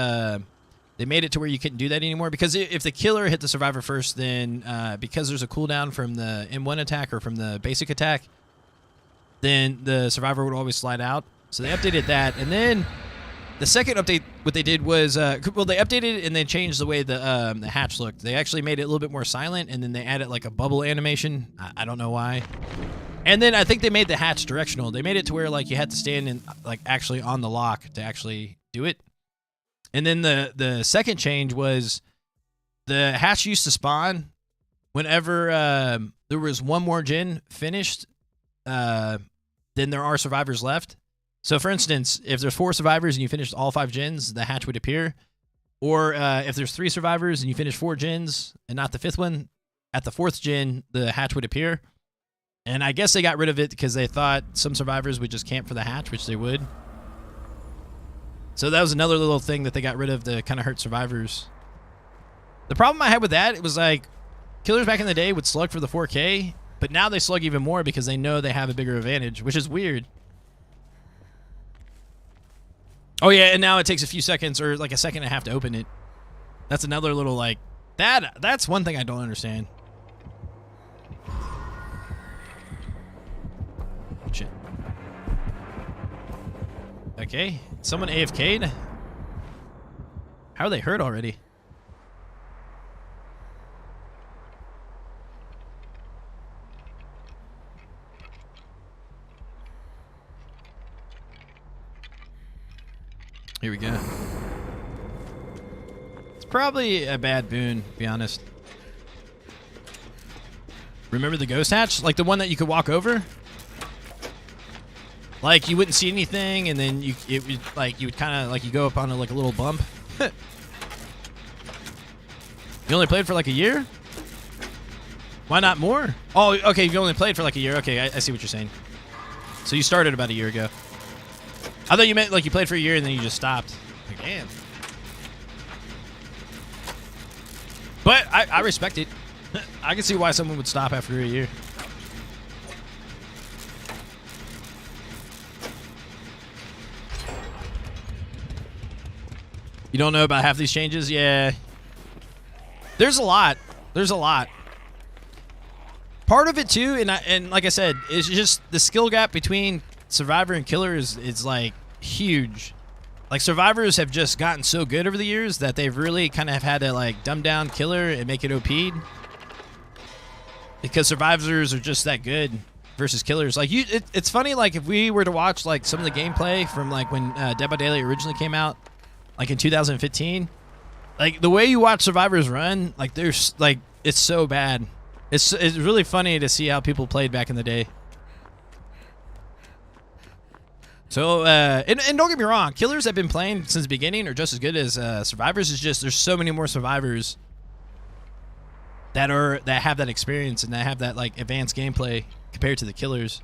they made it to where you couldn't do that anymore, because if the killer hit the survivor first, then because there's a cooldown from the M1 attack or from the basic attack, then the survivor would always slide out. So they updated that. And then the second update, what they did was, well, they updated it and they changed the way the hatch looked. They actually made it a little bit more silent, and then they added like a bubble animation. I don't know why. And then I think they made the hatch directional. They made it to where like you had to stand in like actually on the lock to actually do it. And then the second change was the hatch used to spawn whenever there was one more gen finished, then there are survivors left. So, for instance, if there's 4 survivors and you finished all 5 gens, the hatch would appear. Or if there's 3 survivors and you finish 4 gens and not the 5th one, at the 4th gen, the hatch would appear. And I guess they got rid of it because they thought some survivors would just camp for the hatch, which they would. So that was another little thing that they got rid of to kind of hurt survivors. The problem I had with that, it was like, killers back in the day would slug for the 4K, but now they slug even more because they know they have a bigger advantage, which is weird. Oh yeah, and now it takes a few seconds or like a second and a half to open it. That's another little like, that's one thing I don't understand. Shit. Okay, someone AFK'd? How are they hurt already? Here we go. It's probably a bad boon, to be honest. Remember the ghost hatch? Like the one that you could walk over? Like you wouldn't see anything, and then you would kind of like you go up on like a little bump. You only played for like a year? Why not more? Oh, okay, you only played for like a year. Okay, I see what you're saying. So you started about a year ago. I thought you meant like you played for a year and then you just stopped. Like, damn. But I respect it. I can see why someone would stop after a year. You don't know about half these changes? Yeah. There's a lot. There's a lot. Part of it too, and like I said, it's just the skill gap between Survivor and Killer is like huge. Like Survivors have just gotten so good over the years that they've really kind of had to like dumb down Killer and make it OP'd. Because Survivors are just that good versus Killers. Like it's funny. Like if we were to watch like some of the gameplay from like when Dead by Daylight originally came out, like in 2015, like the way you watch Survivors run, like there's like it's so bad. It's really funny to see how people played back in the day. So and don't get me wrong, Killers have been playing since the beginning are just as good as Survivors. It's just there's so many more Survivors that have that experience and that have that like advanced gameplay compared to the Killers.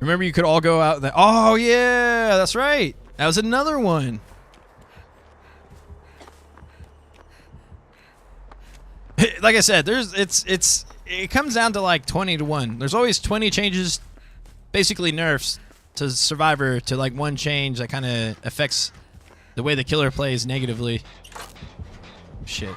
Remember, you could all go out. Oh yeah, that's right. That was another one. Like I said, it comes down to like 20-1. There's always 20 changes, basically nerfs to Survivor to like one change that kind of affects the way the Killer plays negatively. Shit.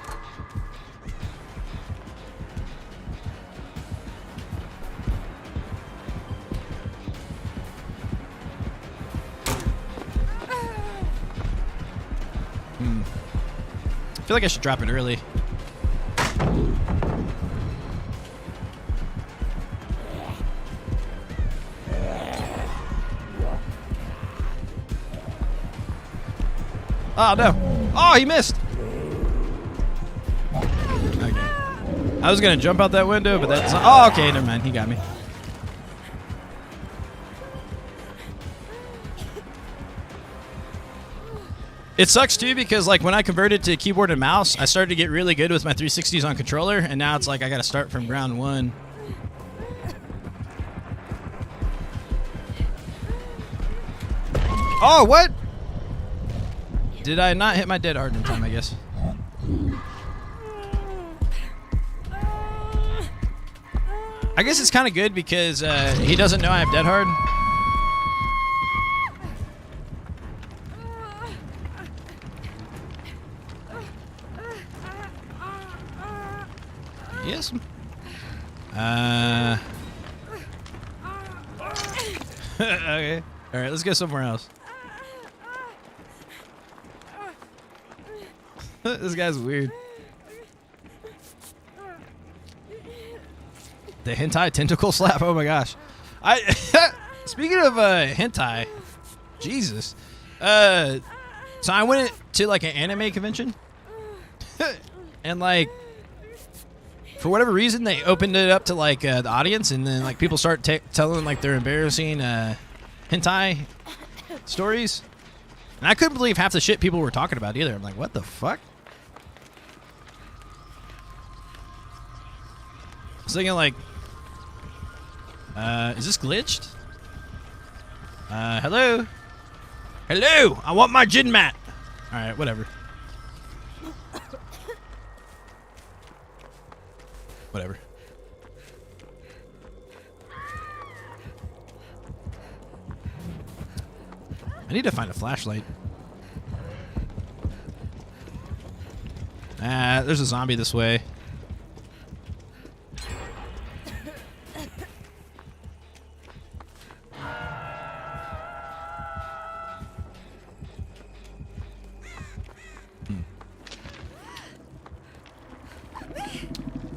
I feel like I should drop it early. Oh no! Oh, he missed. Okay. I was gonna jump out that window, but that's not, oh, okay. Never mind. He got me. It sucks too because like when I converted to keyboard and mouse, I started to get really good with my 360s on controller, and now it's like I gotta start from ground one. Oh, what? Did I not hit my dead hard in time, I guess? I guess it's kind of good because he doesn't know I have dead hard. Yes. Okay. All right, let's go somewhere else. This guy's weird. The hentai tentacle slap. Oh my gosh. Speaking of hentai, Jesus. So I went to like an anime convention, and like for whatever reason they opened it up to like the audience, and then like people start telling like their embarrassing hentai stories, and I couldn't believe half the shit people were talking about either. I'm like, what the fuck? I was thinking like, is this glitched? Hello? Hello! I want my gin mat! Alright, whatever. Whatever. I need to find a flashlight. There's a zombie this way.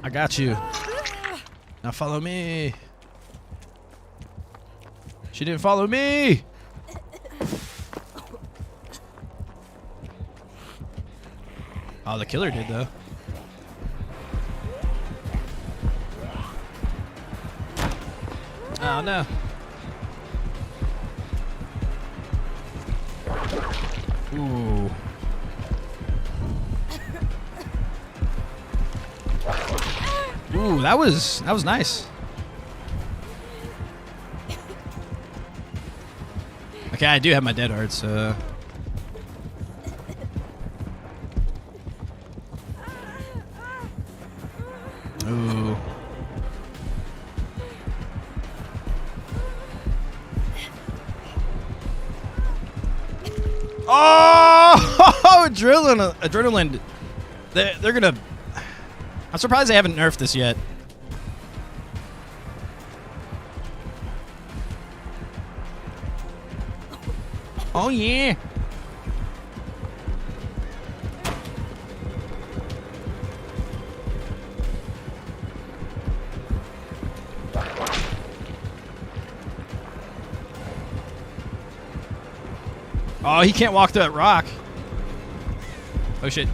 I got you. Now follow me. She didn't follow me. Oh, the killer did though. Oh no. Ooh. Ooh, that was nice. Okay, I do have my dead hard, so. Ooh. Oh, adrenaline. They're gonna. I'm surprised they haven't nerfed this yet. Oh yeah. Oh, he can't walk through that rock. Oh shit.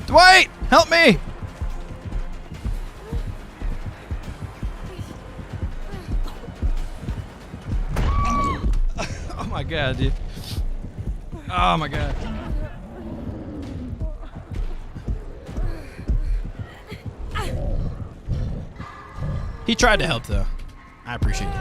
Dwight, help me! Oh my god, dude. Oh my god. He tried to help though. I appreciate it.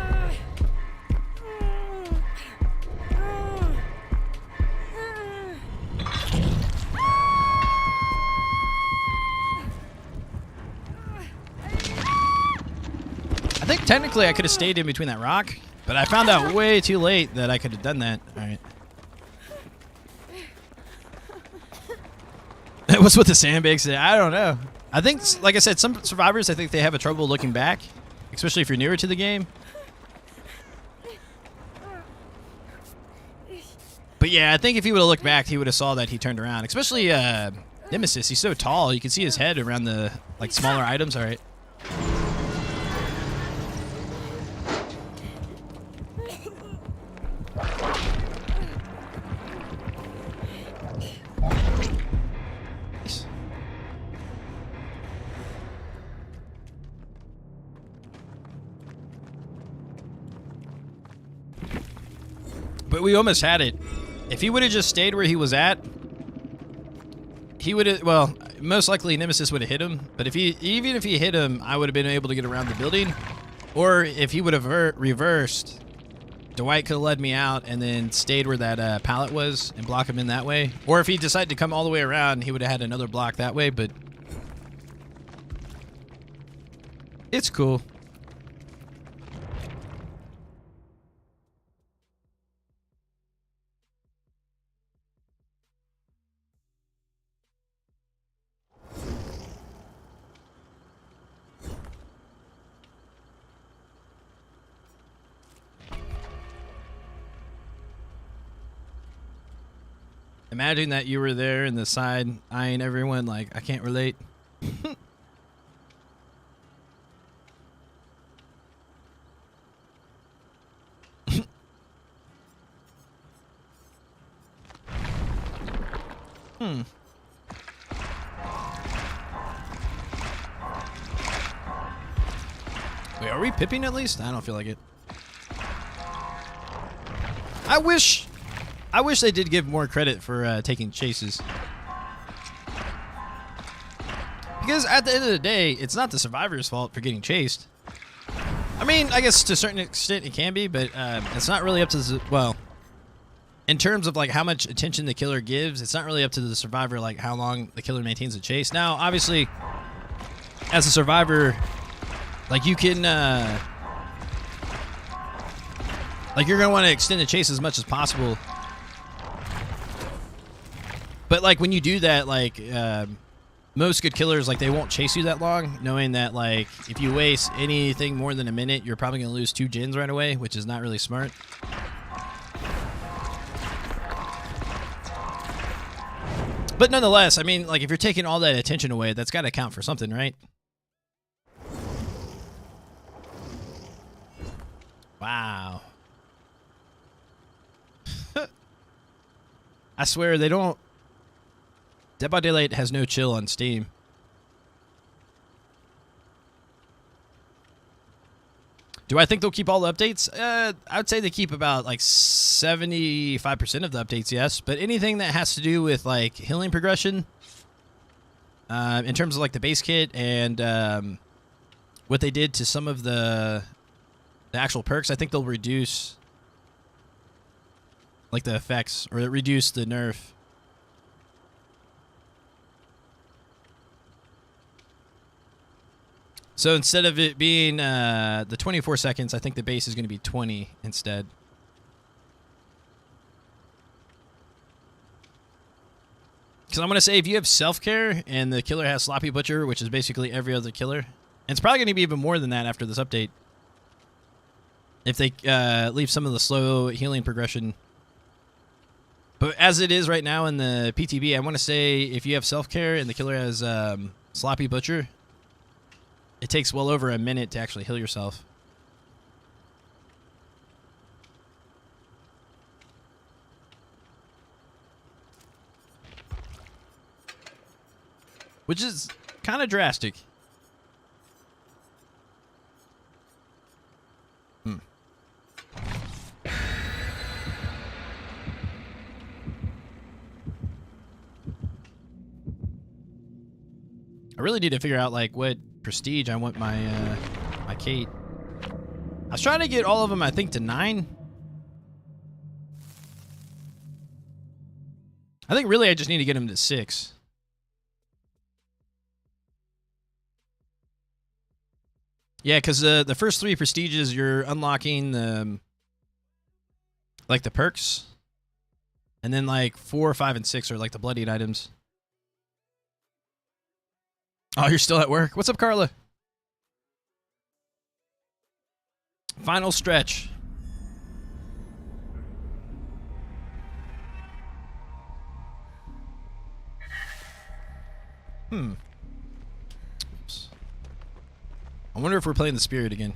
I think technically I could have stayed in between that rock, but I found out way too late that I could have done that. All right. What's with the sandbags? I don't know. I think, like I said, some survivors, I think they have a trouble looking back, especially if you're newer to the game. But yeah, I think if he would have looked back, he would have saw that he turned around. Especially Nemesis, he's so tall, you can see his head around the like smaller items. All right. But we almost had it. If he would have just stayed where he was at, he would have, well, most likely Nemesis would have hit him. But even if he hit him, I would have been able to get around the building. Or if he would have reversed, Dwight could have led me out and then stayed where that pallet was and block him in that way. Or if he decided to come all the way around, he would have had another block that way, but it's cool. Imagine that you were there in the side eyeing everyone like, I can't relate. Wait, are we pipping at least? I don't feel like it. I wish they did give more credit for taking chases. Because at the end of the day, it's not the survivor's fault for getting chased. I mean, I guess to a certain extent it can be, but it's not really up to the, well, in terms of like how much attention the killer gives, it's not really up to the survivor, like how long the killer maintains the chase. Now, obviously, as a survivor, like you can, like you're gonna want to extend the chase as much as possible. But like when you do that, like most good killers, like they won't chase you that long, knowing that like if you waste anything more than a minute, you're probably gonna lose 2 gens right away, which is not really smart. But nonetheless, I mean, like if you're taking all that attention away, that's got to count for something, right? Wow. I swear they don't. Dead by Daylight has no chill on Steam. Do I think they'll keep all the updates? I would say they keep about like 75% of the updates, yes. But anything that has to do with like healing progression, in terms of like the base kit and what they did to some of the actual perks, I think they'll reduce like the effects or reduce the nerf. So instead of it being the 24 seconds, I think the base is going to be 20 instead. Because I'm going to say if you have self-care and the killer has Sloppy Butcher, which is basically every other killer, and it's probably going to be even more than that after this update. If they leave some of the slow healing progression. But as it is right now in the PTB, I want to say if you have self-care and the killer has Sloppy Butcher, it takes well over a minute to actually heal yourself. Which is kind of drastic. I really need to figure out like what prestige I want my my Kate. I was trying to get all of them, I think, to 9. I think really I just need to get them to 6. Yeah, because the first 3 prestiges you're unlocking the like the perks, and then like 4, 5, and 6 are like the bloodied items. Oh, you're still at work. What's up, Carla? Final stretch. Oops. I wonder if we're playing the Spirit again.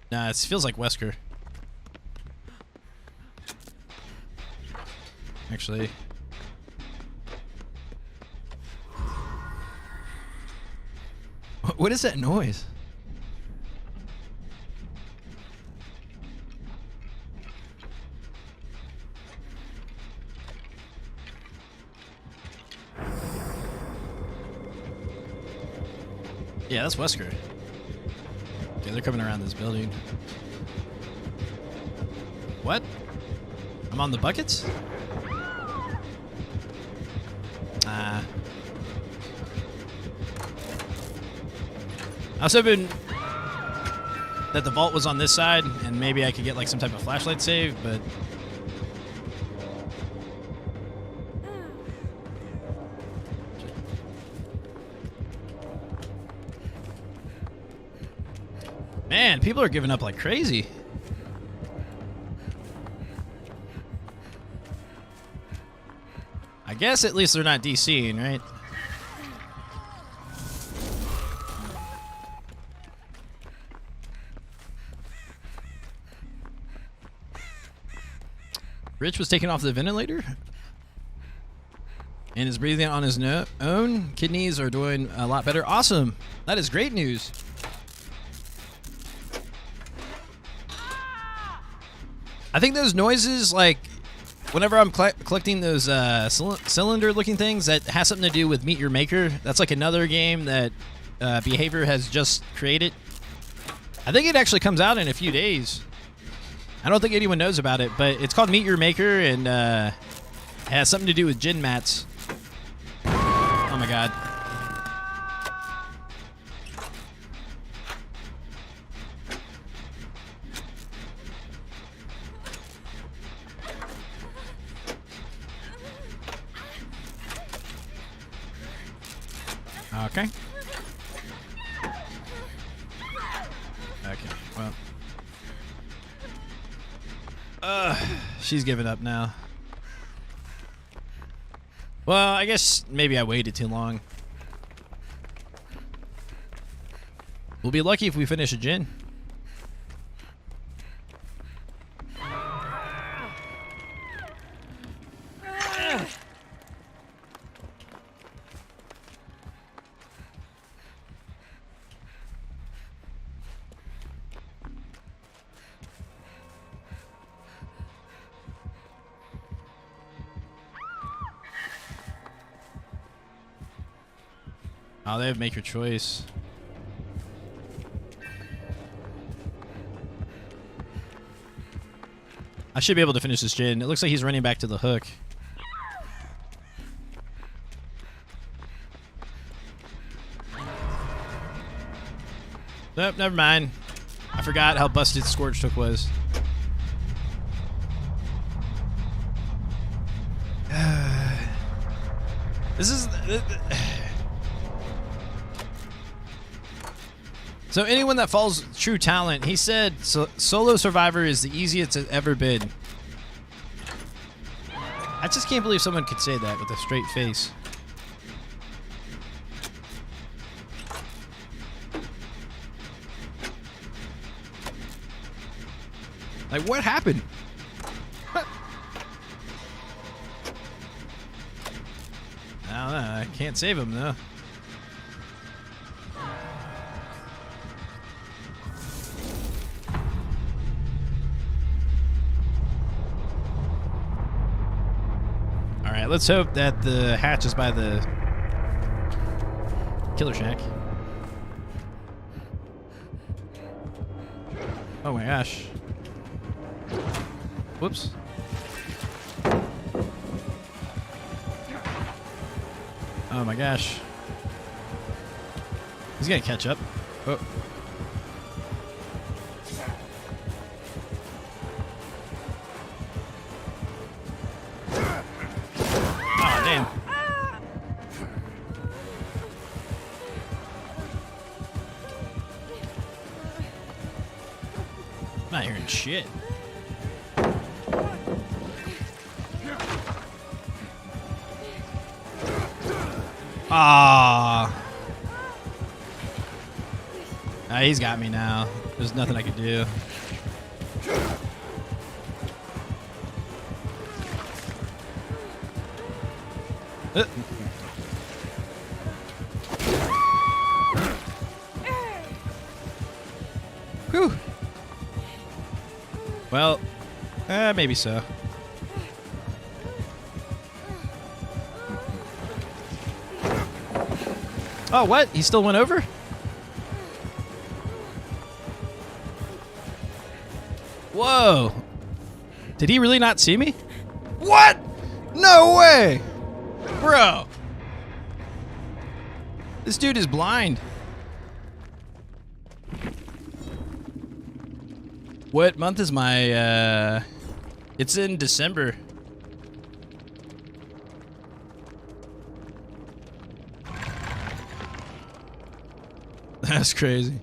Nah, it feels like Wesker. Actually. What is that noise? Yeah, that's Wesker. Okay, they're coming around this building. What? I'm on the buckets? I was hoping that the vault was on this side, and maybe I could get like some type of flashlight save, but... Man, people are giving up like crazy. I guess at least they're not DCing, right? Rich was taken off the ventilator and is breathing on his own. Kidneys are doing a lot better. Awesome. That is great news. I think those noises, like, whenever I'm collecting those cylinder-looking things, that has something to do with Meet Your Maker. That's like another game that Behavior has just created. I think it actually comes out in a few days. I don't think anyone knows about it, but it's called Meet Your Maker, and it has something to do with gin mats. Oh my god. Okay. Okay, well. She's giving up now. Well, I guess maybe I waited too long. We'll be lucky if we finish a gin. Oh, they have Make Your Choice. I should be able to finish this gin. It looks like he's running back to the hook. Nope, never mind. I forgot how busted Scorched Hook was. This is... So anyone that follows True Talent, he said Solo Survivor is the easiest it's ever been. I just can't believe someone could say that with a straight face. Like, what happened? I don't know. I can't save him, though. Alright, let's hope that the hatch is by the Killer Shack. Oh my gosh. Whoops. Oh my gosh. He's gonna catch up. Oh. Oh, damn. I'm not hearing shit. Ah, he's got me now. There's nothing I can do. Whew. Well, maybe so. Oh, what? He still went over? Whoa. Did he really not see me? What? No way. Bro. This dude is blind. What month is my, It's in December. That's crazy.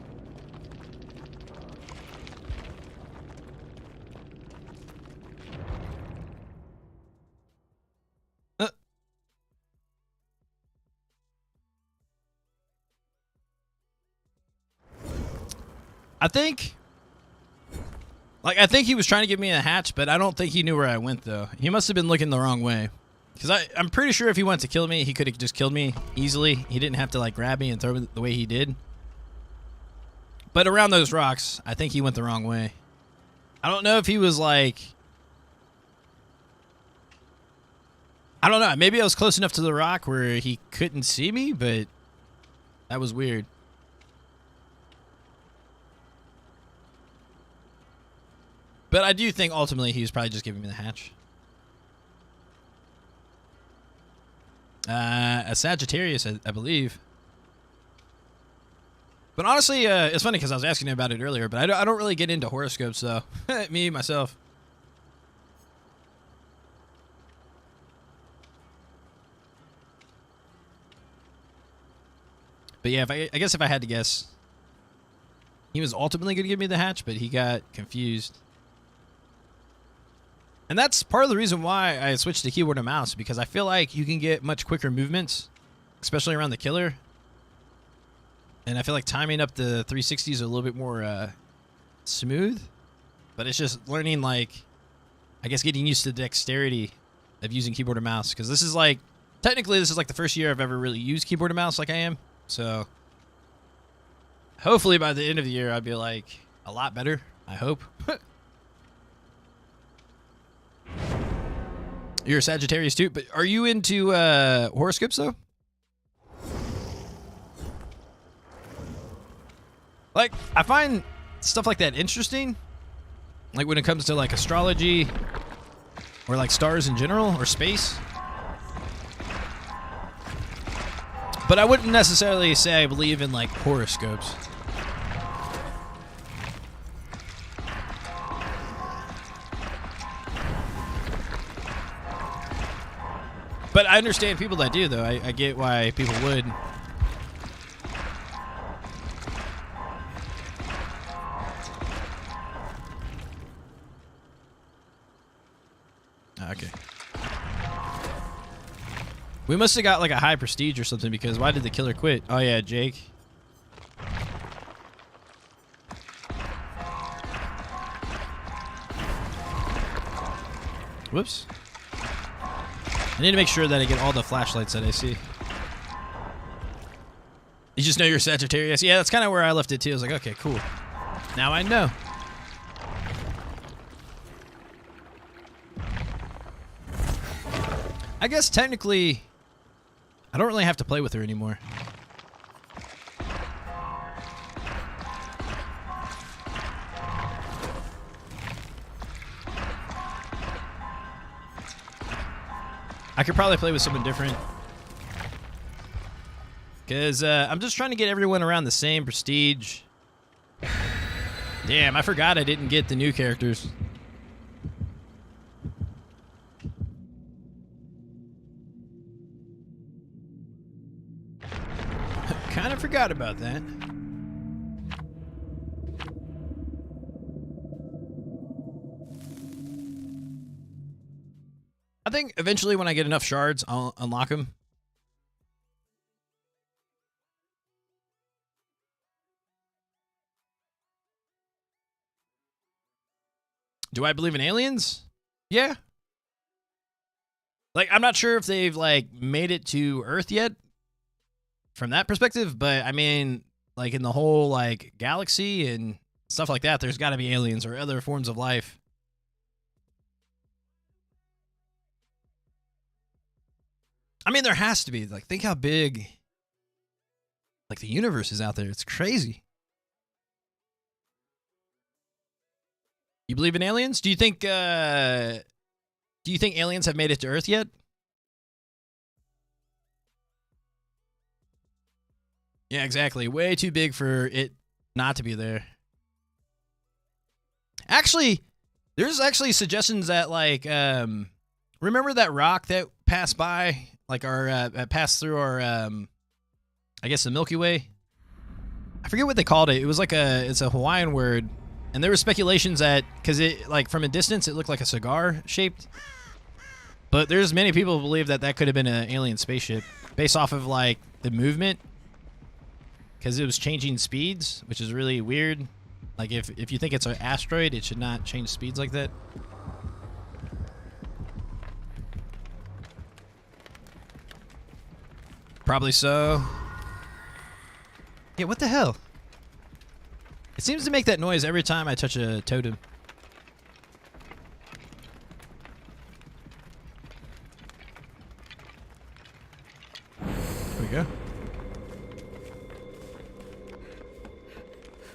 I think he was trying to give me a hatch, but I don't think he knew where I went, though. He must have been looking the wrong way. Because I'm pretty sure if he wanted to kill me, he could have just killed me easily. He didn't have to, like, grab me and throw me the way he did. But around those rocks, I think he went the wrong way. I don't know if he was, like... I don't know. Maybe I was close enough to the rock where he couldn't see me, but that was weird. But I do think ultimately he was probably just giving me the hatch. A Sagittarius, I believe. But honestly, it's funny because I was asking him about it earlier, but I don't really get into horoscopes, though. Me, myself. But yeah, I guess if I had to guess, he was ultimately going to give me the hatch, but he got confused. And that's part of the reason why I switched to keyboard and mouse, because I feel like you can get much quicker movements, especially around the killer. And I feel like timing up the 360s a little bit more smooth. But it's just learning, like, I guess getting used to the dexterity of using keyboard and mouse. Because this is like, technically this is like the first year I've ever really used keyboard and mouse like I am. So hopefully by the end of the year I'll be like a lot better. I hope. You're a Sagittarius too, but are you into horoscopes though? Like, I find stuff like that interesting. Like when it comes to like astrology or like stars in general or space. But I wouldn't necessarily say I believe in like horoscopes. But I understand people that do, though. I get why people would. Okay. We must have got like a high prestige or something, because why did the killer quit? Oh yeah, Jake. Whoops. I need to make sure that I get all the flashlights that I see. You just know you're Sagittarius? Yeah, that's kind of where I left it too. I was like, okay, cool. Now I know. I guess technically, I don't really have to play with her anymore. I could probably play with someone different. Because I'm just trying to get everyone around the same prestige. Damn, I forgot I didn't get the new characters. Kind of forgot about that. I think eventually when I get enough shards, I'll unlock them. Do I believe in aliens? Yeah. Like, I'm not sure if they've, like, made it to Earth yet from that perspective, but, I mean, like, in the whole, like, galaxy and stuff like that, there's got to be aliens or other forms of life. I mean, there has to be. Like, think how big, like, the universe is out there. It's crazy. You believe in aliens? Do you think aliens have made it to Earth yet? Yeah, exactly. Way too big for it not to be there. Actually, there's actually suggestions that, like, remember that rock that passed by, like, our passed through our I guess the Milky Way? I forget what they called it. It was like it's a Hawaiian word. And there were speculations that, because it, like, from a distance, it looked like a cigar shaped. But there's many people who believe that that could have been an alien spaceship based off of, like, the movement. Because it was changing speeds, which is really weird. Like, if you think it's an asteroid, it should not change speeds like that. Probably so. Yeah, what the hell? It seems to make that noise every time I touch a totem. There we go.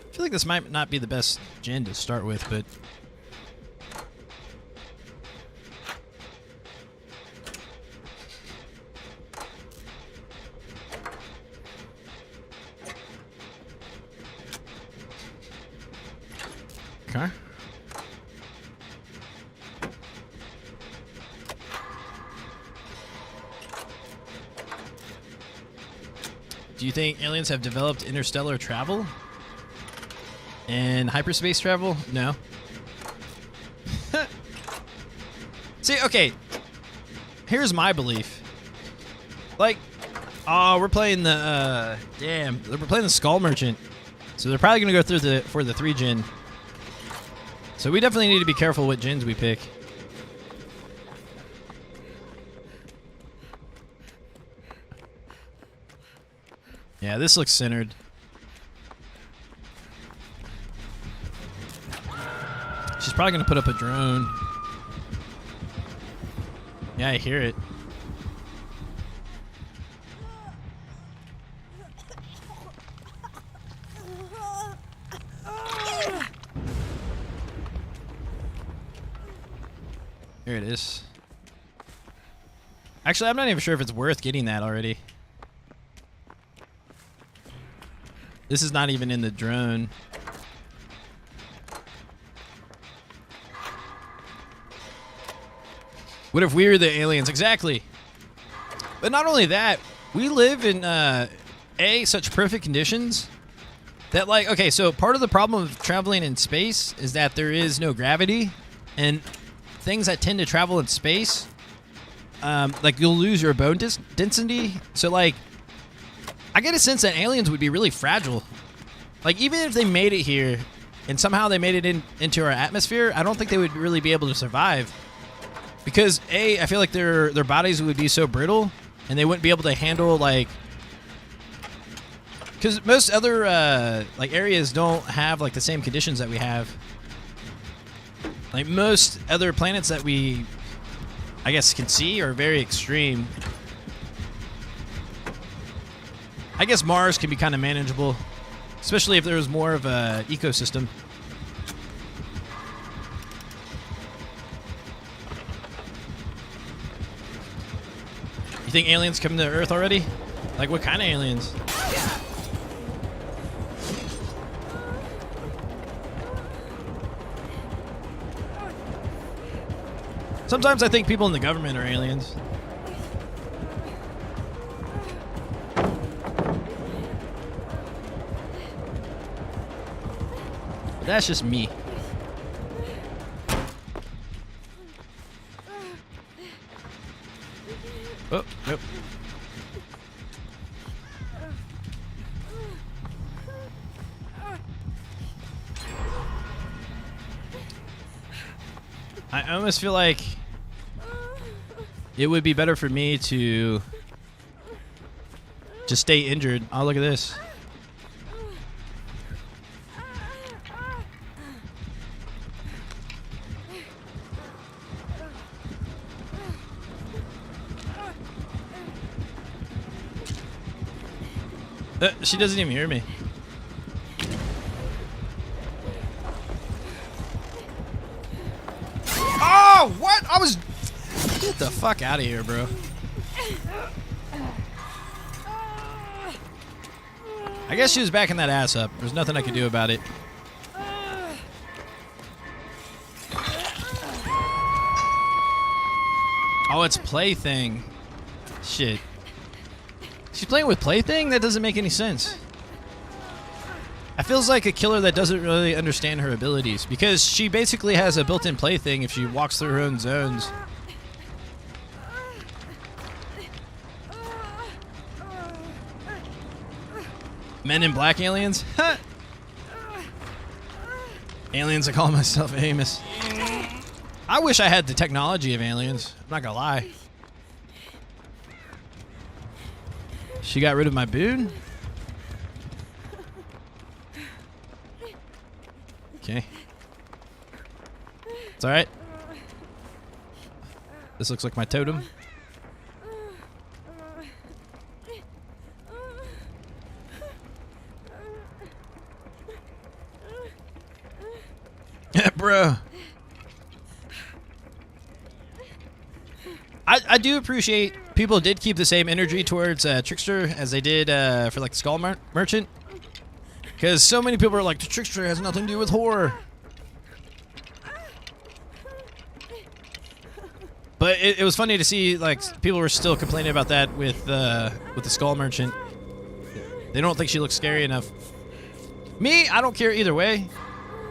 I feel like this might not be the best gen to start with, but... Okay. Do you think aliens have developed interstellar travel? And hyperspace travel? No. See, okay. Here's my belief. Like, we're playing the, we're playing the Skull Merchant. So they're probably going to go through for the 3 gen. So we definitely need to be careful what gens we pick. Yeah, this looks centered. She's probably going to put up a drone. Yeah, I hear it. Here it is. Actually, I'm not even sure if it's worth getting that already. This is not even in the drone. What if we were the aliens? Exactly. But not only that, we live in such perfect conditions that, like, okay, so part of the problem of traveling in space is that there is no gravity, and things that tend to travel in space, like, you'll lose your bone density. So, like, I get a sense that aliens would be really fragile. Like, even if they made it here and somehow they made it into our atmosphere, I don't think they would really be able to survive. Because, I feel like their bodies would be so brittle, and they wouldn't be able to handle, like... Because most other, like, areas don't have, like, the same conditions that we have. Like, most other planets that we, I guess, can see are very extreme. I guess Mars can be kind of manageable, especially if there was more of a ecosystem. You think aliens come to Earth already? Like, what kind of aliens? Sometimes I think people in the government are aliens. But that's just me. Oh, nope. I almost feel like it would be better for me to just stay injured. Oh, look at this. She doesn't even hear me. Oh, what? I was... Get the fuck out of here, bro. I guess she was backing that ass up. There's nothing I could do about it. Oh, it's Plaything. Shit. She's playing with Plaything? That doesn't make any sense. I feels like a killer that doesn't really understand her abilities, because she basically has a built-in Plaything if she walks through her own zones. Men in Black aliens? Aliens, I call myself Amos. I wish I had the technology of aliens. I'm not gonna lie. She got rid of my boon? Okay. It's alright. This looks like my totem. Bro. I do appreciate people did keep the same energy towards Trickster as they did for like the Skull Merchant. Because so many people are like, the Trickster has nothing to do with horror. But it was funny to see, like, people were still complaining about that with the Skull Merchant. They don't think she looks scary enough. Me, I don't care either way.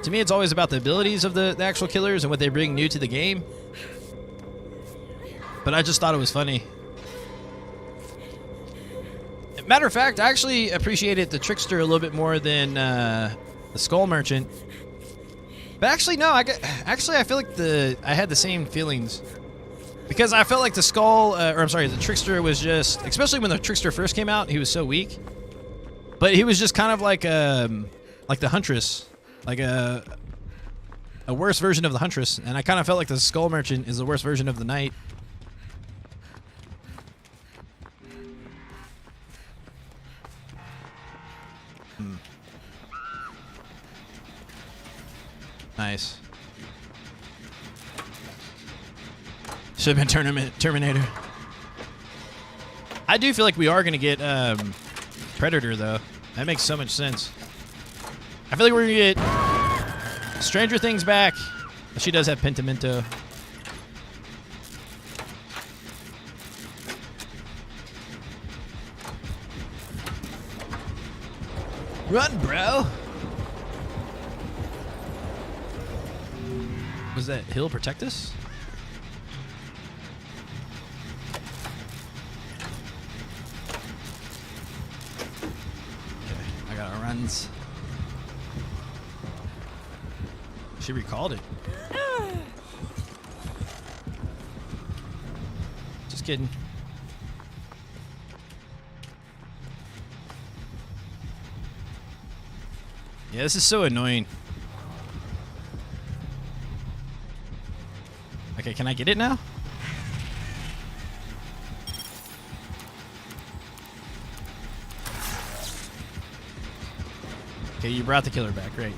To me, it's always about the abilities of the actual killers and what they bring new to the game. But I just thought it was funny. Matter of fact, I actually appreciated the Trickster a little bit more than the Skull Merchant. But actually, no. I feel like I had the same feelings, because I felt like the the Trickster was just, especially when the Trickster first came out, he was so weak. But he was just kind of like the Huntress, like a worse version of the Huntress, and I kind of felt like the Skull Merchant is the worst version of the Knight. Nice. Should have been Terminator. I do feel like we are going to get Predator, though. That makes so much sense. I feel like we're going to get Stranger Things back. She does have Pentimento. Run, bro. Was that hill protect us? Okay, I got our runs. She recalled it. Just kidding. Yeah, this is so annoying. Okay, can I get it now? Okay, you brought the killer back. Great.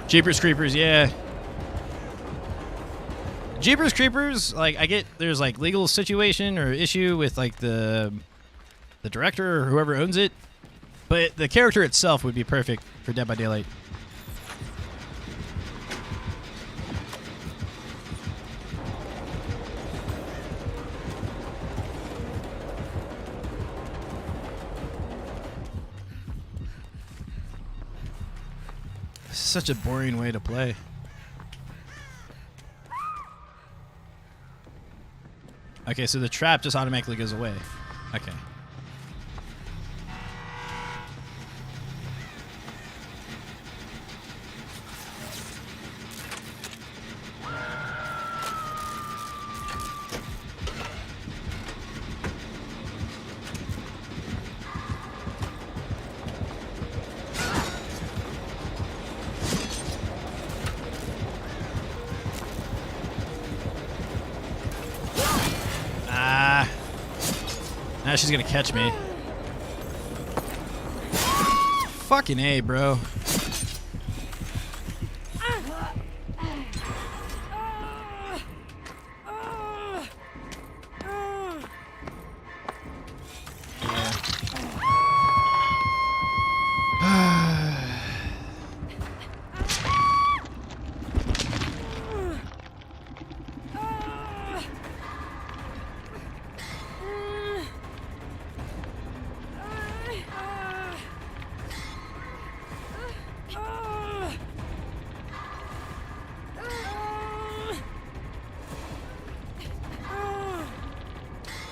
Jeepers Creepers, yeah. Jeepers Creepers, like, I get there's like legal situation or issue with like the director or whoever owns it, but the character itself would be perfect for Dead by Daylight. This is such a boring way to play. Okay, so the trap just automatically goes away. Okay. Now she's gonna catch me. Fucking A, bro.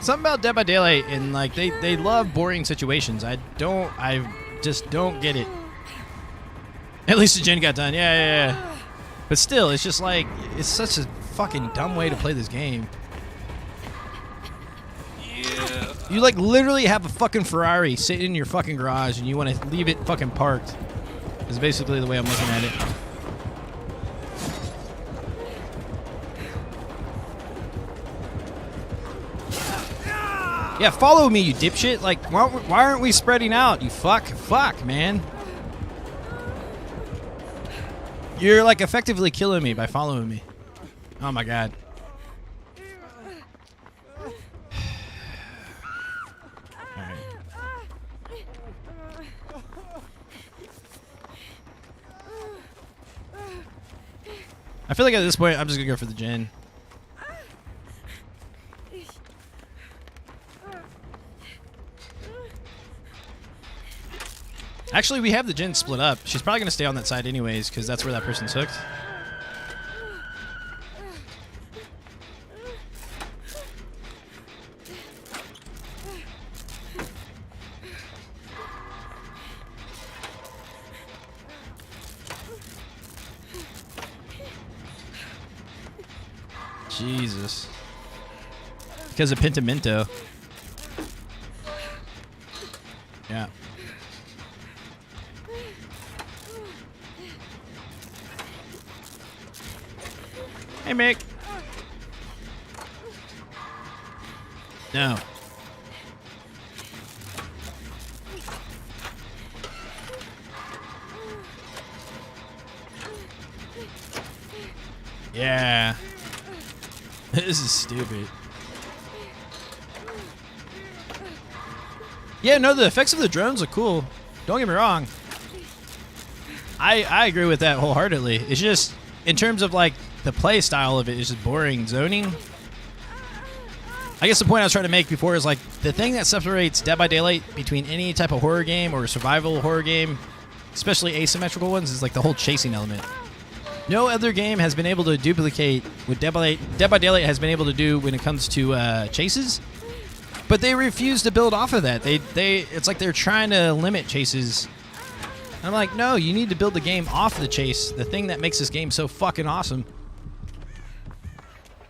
Something about Dead by Daylight, and like they love boring situations. I just don't get it. At least the gen got done. Yeah. But still, it's just like, it's such a fucking dumb way to play this game. Yeah. You like literally have a fucking Ferrari sitting in your fucking garage and you want to leave it fucking parked. Is basically the way I'm looking at it. Yeah, follow me, you dipshit. Like, why aren't we spreading out, you fuck, man. You're, like, effectively killing me by following me. Oh, my God. Alright. I feel like at this point, I'm just gonna go for the gen. Actually, we have the gen split up. She's probably going to stay on that side anyways, because that's where that person's hooked. Jesus. Because of Pentimento. Yeah. Hey, Mick. No. Yeah. This is stupid. Yeah, no, the effects of the drones look cool. Don't get me wrong. I agree with that wholeheartedly. It's just, in terms of like the play style of it is just boring zoning. I guess the point I was trying to make before is like the thing that separates Dead by Daylight between any type of horror game or survival horror game, especially asymmetrical ones, is like the whole chasing element. No other game has been able to duplicate what Dead by Daylight has been able to do when it comes to chases, but they refuse to build off of that. It's like they're trying to limit chases. I'm like, no, you need to build the game off the chase, the thing that makes this game so fucking awesome.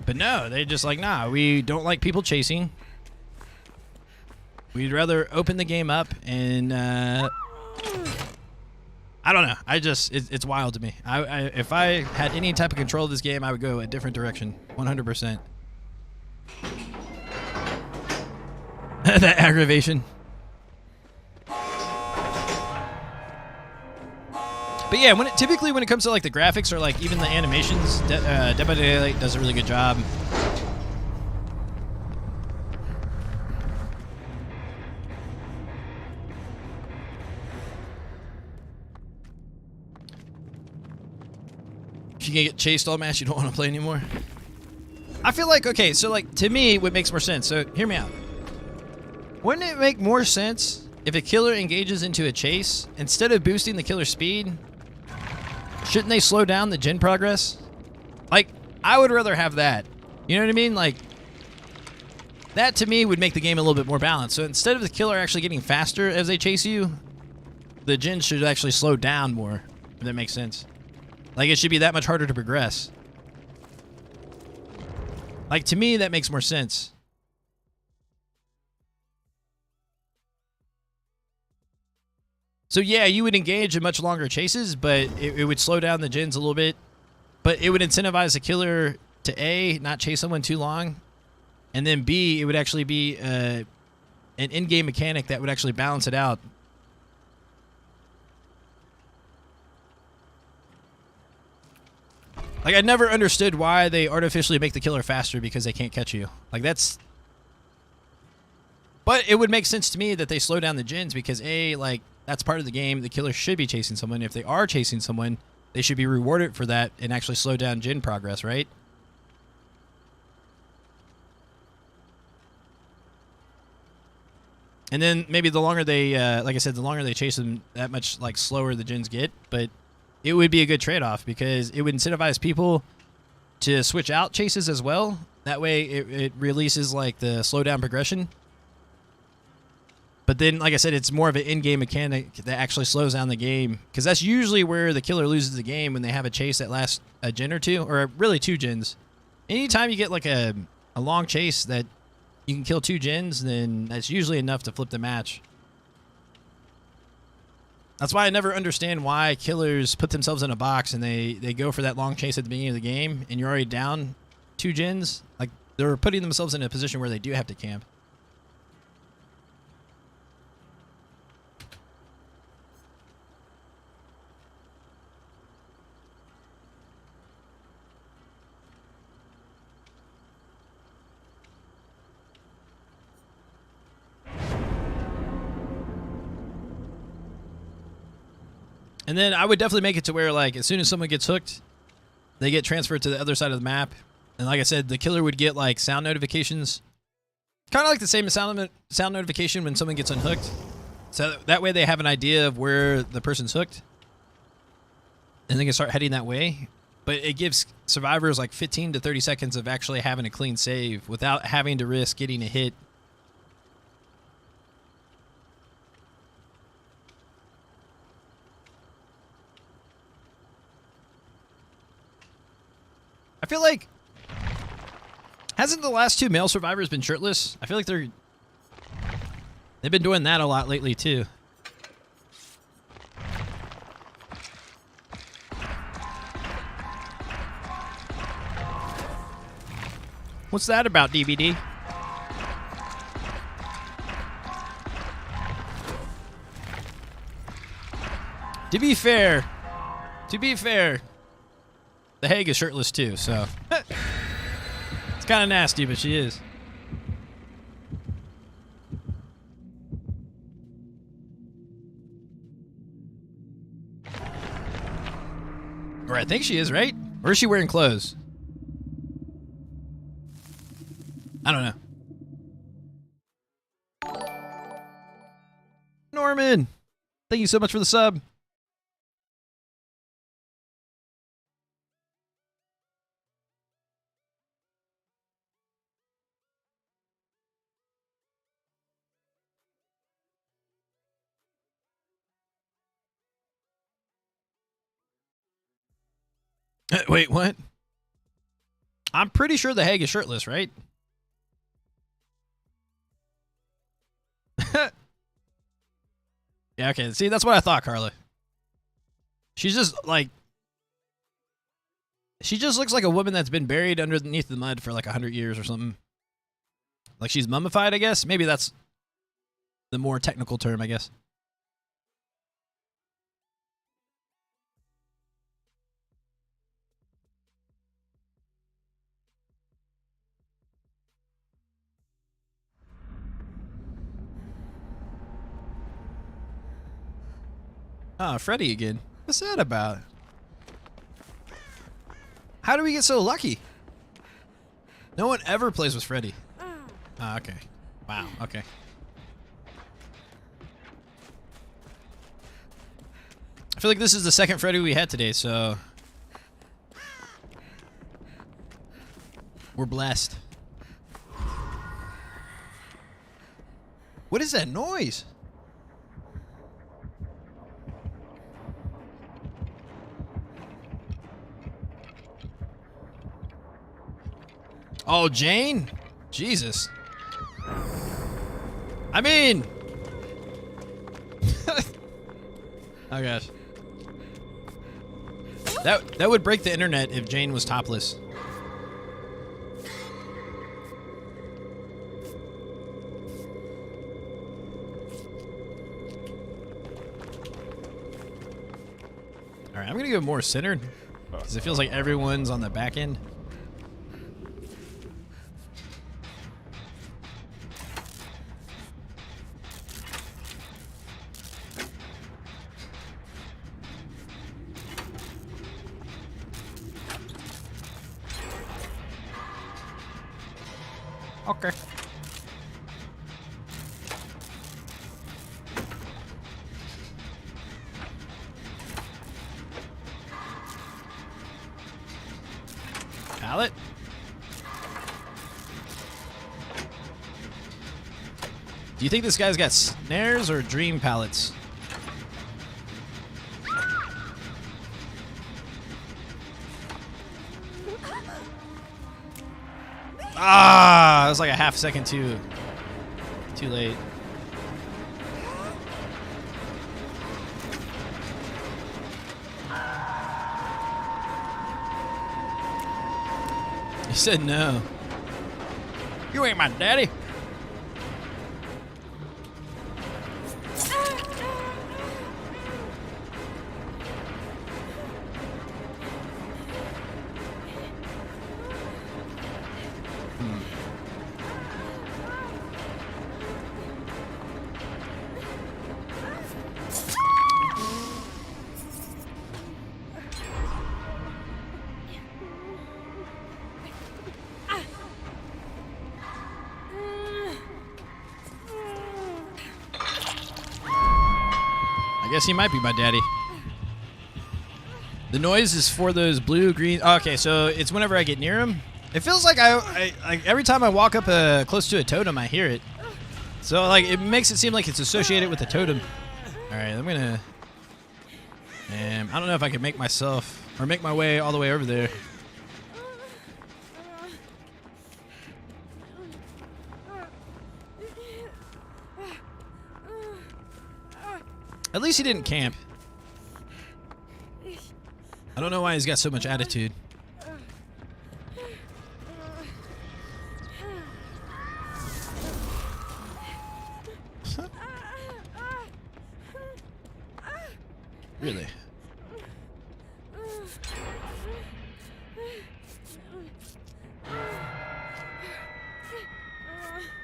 But no, they're just like, nah, we don't like people chasing. We'd rather open the game up and, I don't know. It's wild to me. If I had any type of control of this game, I would go a different direction, 100%. That aggravation. But yeah, typically when it comes to like the graphics or like even the animations, Dead by Daylight does a really good job. If you can get chased all match, you don't want to play anymore. I feel like, okay, so like to me, what makes more sense? So hear me out. Wouldn't it make more sense if a killer engages into a chase, instead of boosting the killer's speed? Shouldn't they slow down the gen progress? Like, I would rather have that. You know what I mean? Like, that to me would make the game a little bit more balanced. So instead of the killer actually getting faster as they chase you, the gen should actually slow down more, if that makes sense. Like, it should be that much harder to progress. Like, to me, that makes more sense. So yeah, you would engage in much longer chases, but it would slow down the gens a little bit. But it would incentivize the killer to A, not chase someone too long, and then B, it would actually be an in-game mechanic that would actually balance it out. Like, I never understood why they artificially make the killer faster because they can't catch you. Like, that's... But it would make sense to me that they slow down the gens because A, like, that's part of the game. The killer should be chasing someone. If they are chasing someone, they should be rewarded for that and actually slow down gen progress, right? And then maybe the longer they, like I said, the longer they chase them, that much like slower the gens get. But it would be a good trade-off because it would incentivize people to switch out chases as well. That way it releases like the slow down progression. But then, like I said, it's more of an in-game mechanic that actually slows down the game. Because that's usually where the killer loses the game, when they have a chase that lasts a gen or two, or really 2 gens. Anytime you get like a long chase that you can kill 2 gens, then that's usually enough to flip the match. That's why I never understand why killers put themselves in a box and they go for that long chase at the beginning of the game, and you're already down 2 gens. Like, they're putting themselves in a position where they do have to camp. And then I would definitely make it to where, like, as soon as someone gets hooked, they get transferred to the other side of the map. And like I said, the killer would get, like, sound notifications. Kind of like the same sound notification when someone gets unhooked. So that way they have an idea of where the person's hooked. And they can start heading that way. But it gives survivors, like, 15 to 30 seconds of actually having a clean save without having to risk getting a hit. I feel like, hasn't the last 2 male survivors been shirtless? I feel like they've been doing that a lot lately too. What's that about, DBD? To be fair, the Hague is shirtless too, so it's kind of nasty, but she is. Or I think she is, right? Or is she wearing clothes? I don't know. Norman, thank you so much for the sub. Wait, what? I'm pretty sure the hag is shirtless, right? Yeah, okay. See, that's what I thought, Carla. She's just like... She just looks like a woman that's been buried underneath the mud for like 100 years or something. Like she's mummified, I guess. Maybe that's the more technical term, I guess. Ah, Freddy again. What's that about? How do we get so lucky? No one ever plays with Freddy. Ah, okay. Wow, okay. I feel like this is the second Freddy we had today, so... We're blessed. What is that noise? Oh, Jane? Jesus. I mean... Oh, gosh. That would break the internet if Jane was topless. Alright, I'm gonna go more centered. Because it feels like everyone's on the back end. Okay. Pallet? Do you think this guy's got snares or dream pallets? Ah, it was like a half second too late. He said no. You ain't my daddy. I guess he might be my daddy. The noise is for those blue, green... Okay, so it's whenever I get near him. It feels like I like every time I walk up close to a totem, I hear it. So, like, it makes it seem like it's associated with the totem. Alright, I'm gonna... I don't know if I can make myself... Or make my way all the way over there. At least he didn't camp. I don't know why he's got so much attitude. Really?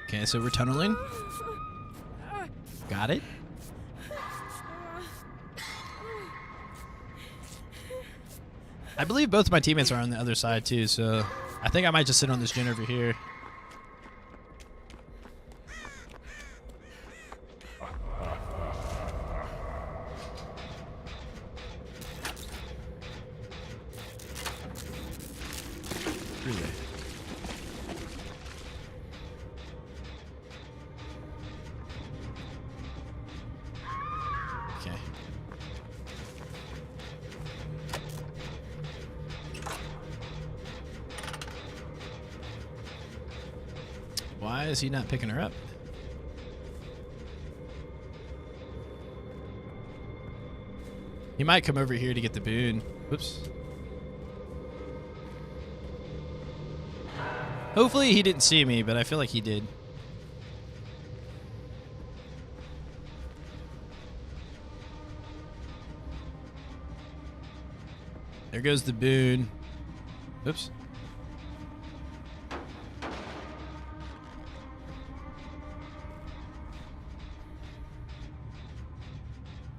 Okay, so we're tunneling. Got it. I believe both of my teammates are on the other side too, so I think I might just sit on this gen over here. Really? Okay. Why is he not picking her up? He might come over here to get the boon. Whoops. Hopefully he didn't see me, but I feel like he did. There goes the boon. Oops.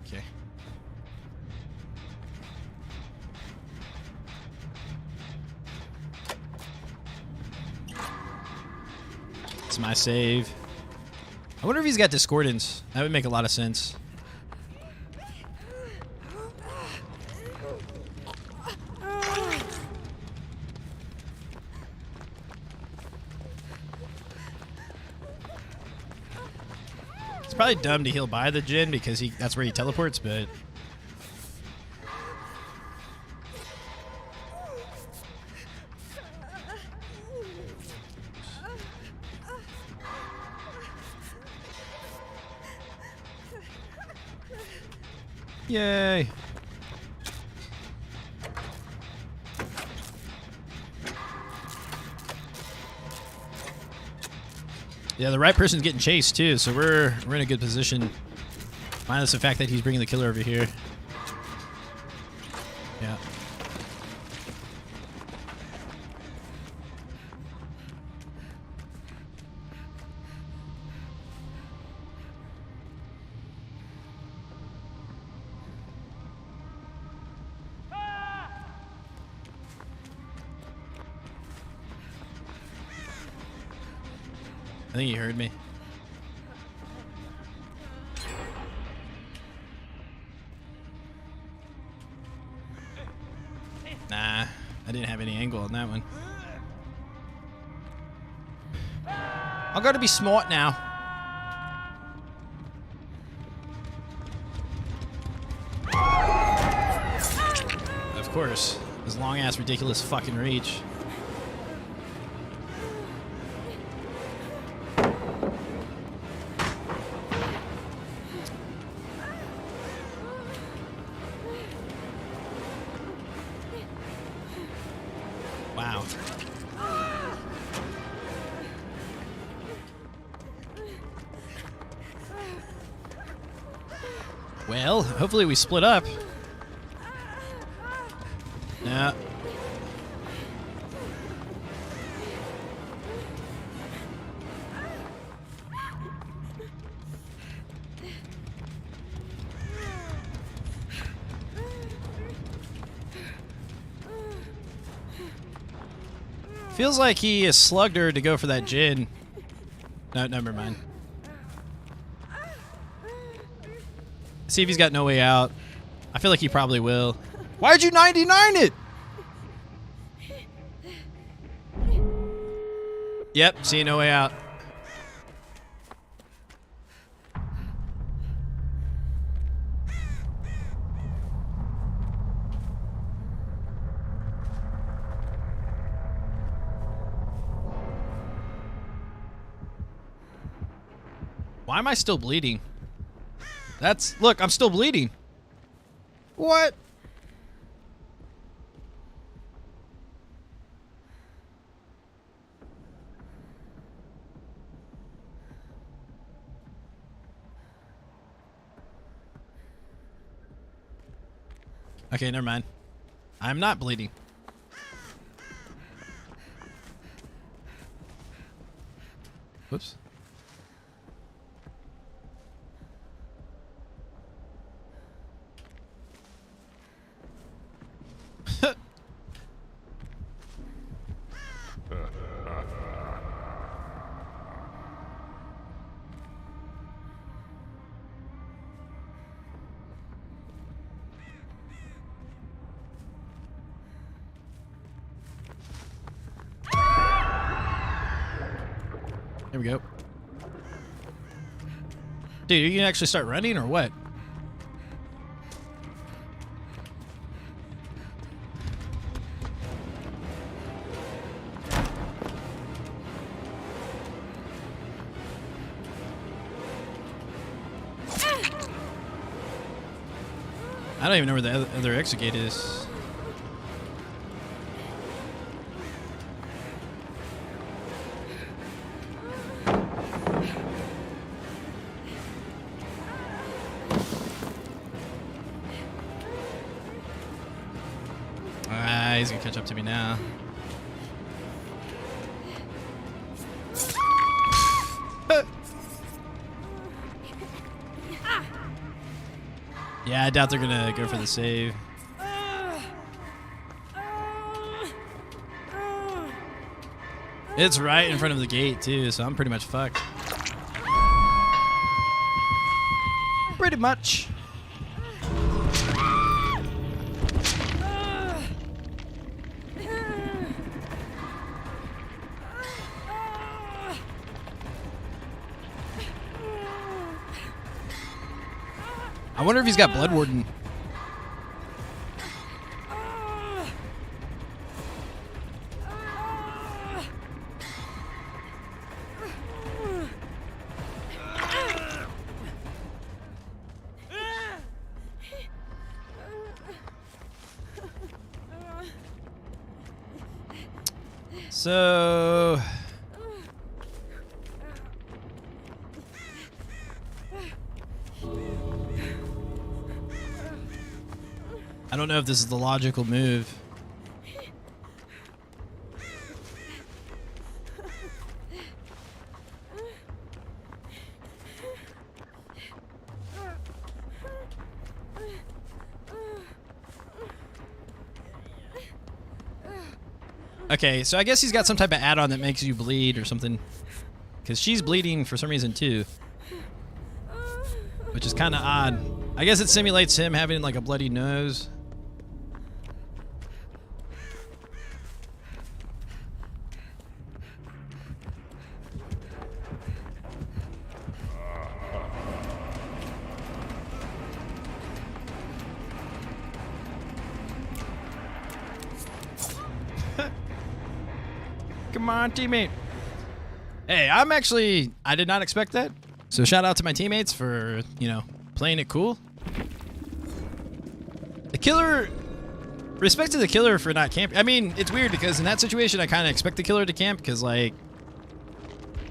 Okay. It's my save. I wonder if he's got Discordance. That would make a lot of sense. It's probably dumb to heal by the gen because that's where he teleports, but yay. Yeah, the right person's getting chased too, so we're in a good position. Minus the fact that he's bringing the killer over here. Yeah. I think he heard me. Nah, I didn't have any angle on that one. I've got to be smart now. Of course. His long ass ridiculous fucking reach. Wow. Well, hopefully we split up. Nah. Feels like he has slugged her to go for that gin. No, never mind. See if he's got no way out. I feel like he probably will. Why'd you 99 it? Yep, see no way out. Why am I still bleeding? Look, I'm still bleeding. What? Okay, never mind. I'm not bleeding. Whoops. There we go. Dude, are you gonna actually start running or what? I don't even know where the other exit gate is. He's gonna catch up to me now. Yeah, I doubt they're gonna go for the save. It's right in front of the gate too, so I'm pretty much fucked. Pretty much. I wonder if he's got Blood Warden. So I don't know if this is the logical move. Okay, so I guess he's got some type of add-on that makes you bleed or something. Because she's bleeding for some reason too. Which is kind of odd. I guess it simulates him having like a bloody nose. Come on, teammate. Hey, I did not expect that. So shout out to my teammates for, you know, playing it cool. The killer, respect to the killer for not camping. I mean, it's weird because in that situation, I kind of expect the killer to camp because, like,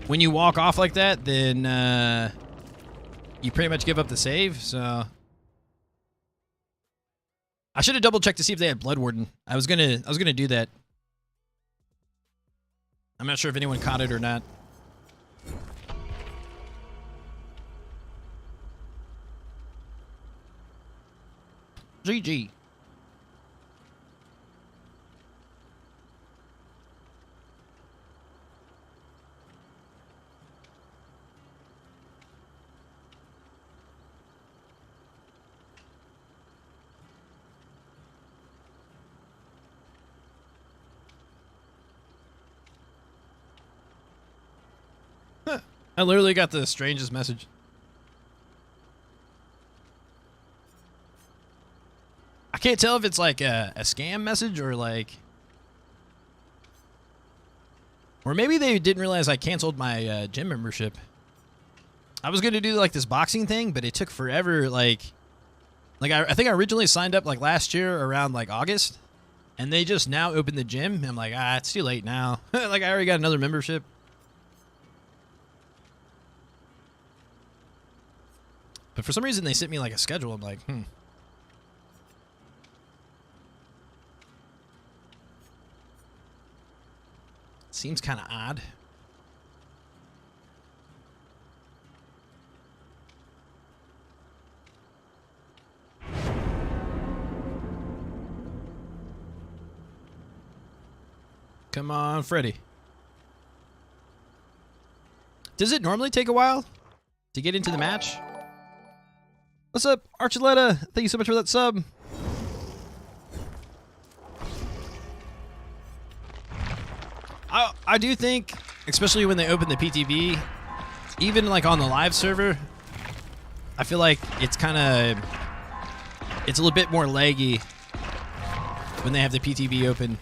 when you walk off like that, then you pretty much give up the save. So I should have double checked to see if they had Blood Warden. I was gonna do that. I'm not sure if anyone caught it or not. GG. I literally got the strangest message. I can't tell if it's like a scam message or like... Or maybe they didn't realize I canceled my gym membership. I was going to do like this boxing thing, but it took forever. Like I think I originally signed up like last year around like August. And they just now opened the gym. I'm like, it's too late now. Like I already got another membership. But for some reason, they sent me like a schedule. I'm like, Seems kind of odd. Come on, Freddy. Does it normally take a while to get into the match? What's up, Archuleta? Thank you so much for that sub. I do think especially when they open the PTB, even like on the live server, I feel like it's a little bit more laggy when they have the PTB open.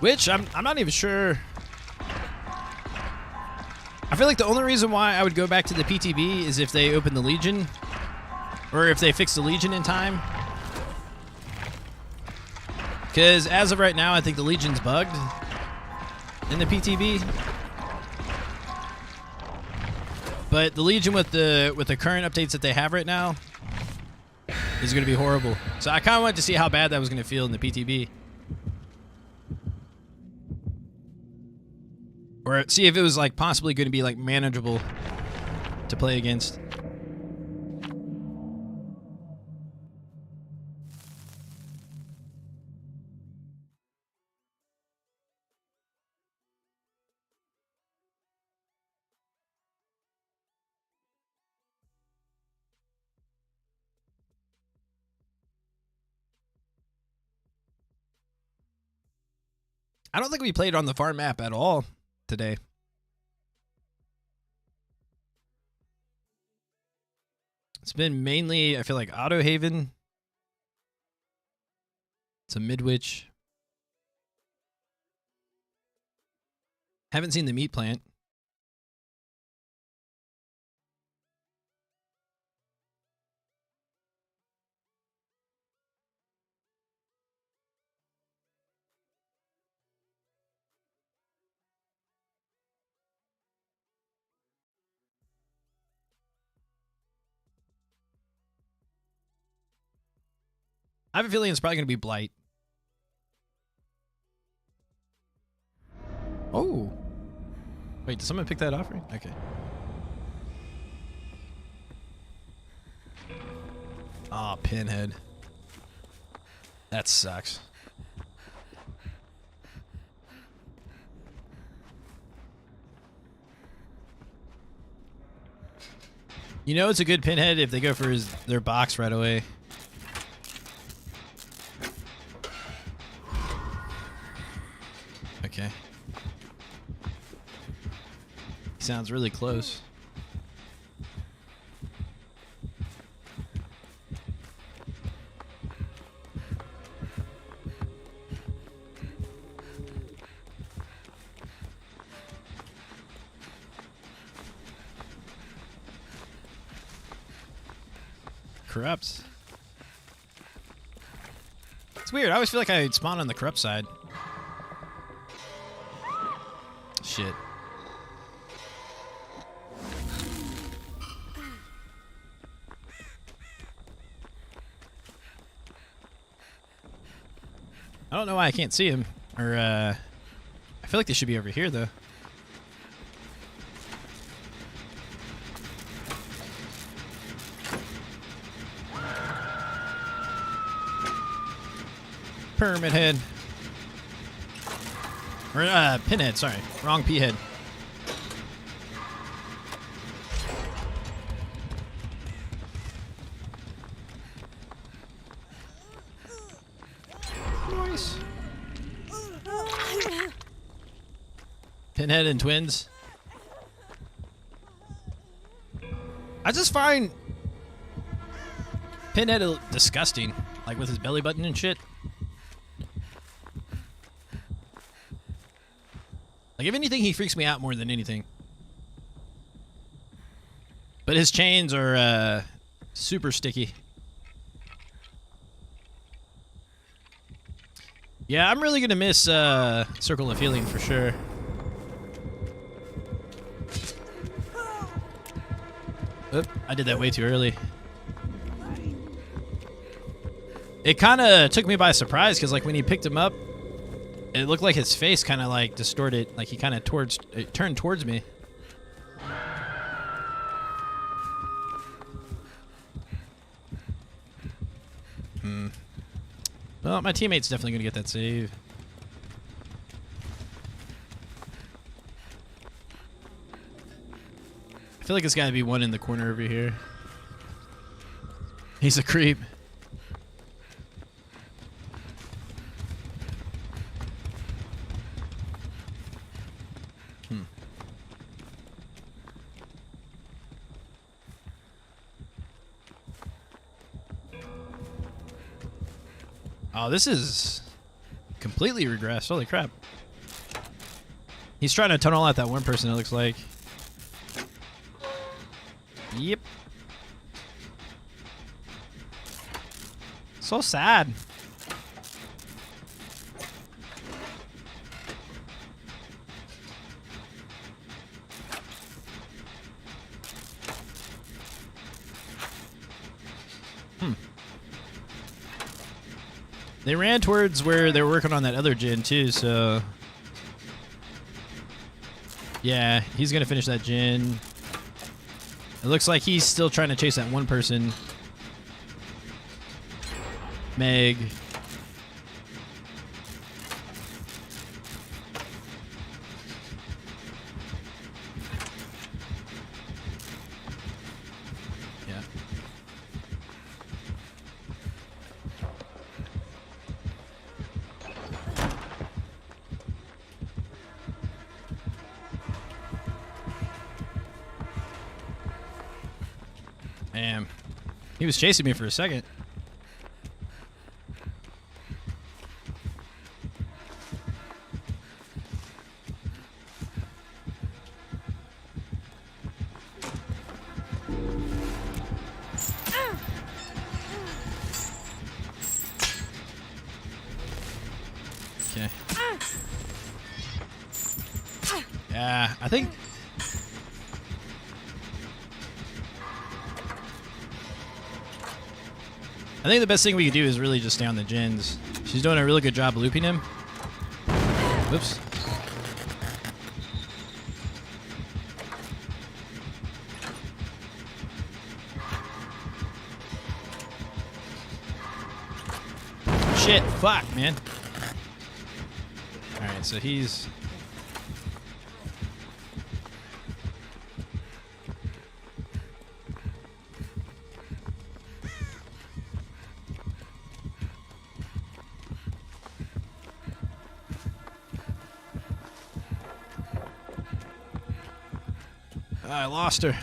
Which I'm not even sure. I feel like the only reason why I would go back to the PTB is if they open the Legion, or if they fix the Legion in time. Because as of right now, I think the Legion's bugged in the PTB. But the Legion with the current updates that they have right now is going to be horrible. So I kind of wanted to see how bad that was going to feel in the PTB. Or see if it was like possibly going to be like manageable to play against. I don't think we played on the farm map at all today. It's been mainly, I feel like, Auto Haven, some Midwich. Haven't seen the meat plant. I have a feeling it's probably going to be Blight. Oh. Wait, did someone pick that off? Okay. Aw, Pinhead. That sucks. You know it's a good Pinhead if they go for their box right away. Okay. Sounds really close. Corrupt. It's weird. I always feel like I spawn on the corrupt side. Shit. I don't know why I can't see him. Or, I feel like they should be over here, though. Pyramid Head. Or, Pinhead, sorry. Wrong P-Head. Nice. Pinhead and twins. I just find Pinhead disgusting. Like with his belly button and shit. Like, if anything, he freaks me out more than anything. But his chains are super sticky. Yeah, I'm really going to miss Circle of Healing for sure. Oop, I did that way too early. It kind of took me by surprise because, like, when he picked him up, it looked like his face kind of like distorted, like he kind of turned towards me. Well, my teammate's definitely gonna get that save. feel like it's got to be one in the corner over here. He's a creep. Oh, this is completely regressed. Holy crap. He's trying to tunnel out that one person, it looks like. Yep. So sad. They ran towards where they were working on that other gen too, so yeah, he's gonna finish that gen. It looks like he's still trying to chase that one person. Meg. Yeah. Damn. He was chasing me for a second. Okay. Yeah, I think the best thing we can do is really just stay on the gens. She's doing a really good job looping him. Whoops. Shit, fuck, man. Alright, so he's... I lost her.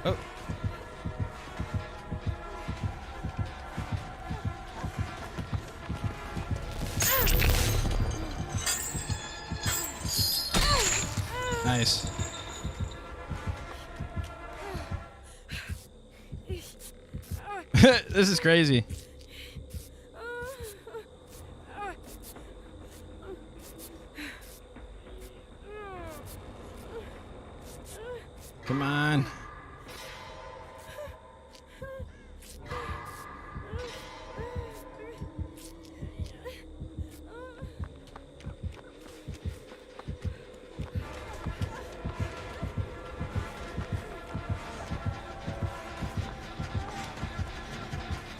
Oh. Nice. This is crazy. Come on.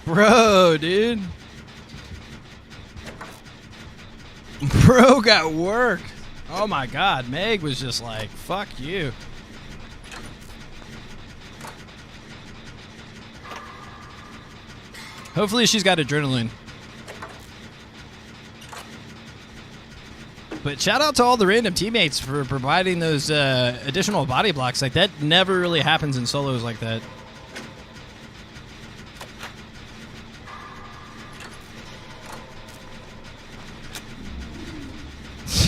Bro, dude. Bro got worked. Oh my god, Meg was just like, fuck you. Hopefully she's got adrenaline. But shout out to all the random teammates for providing those additional body blocks. Like, that never really happens in solos like that.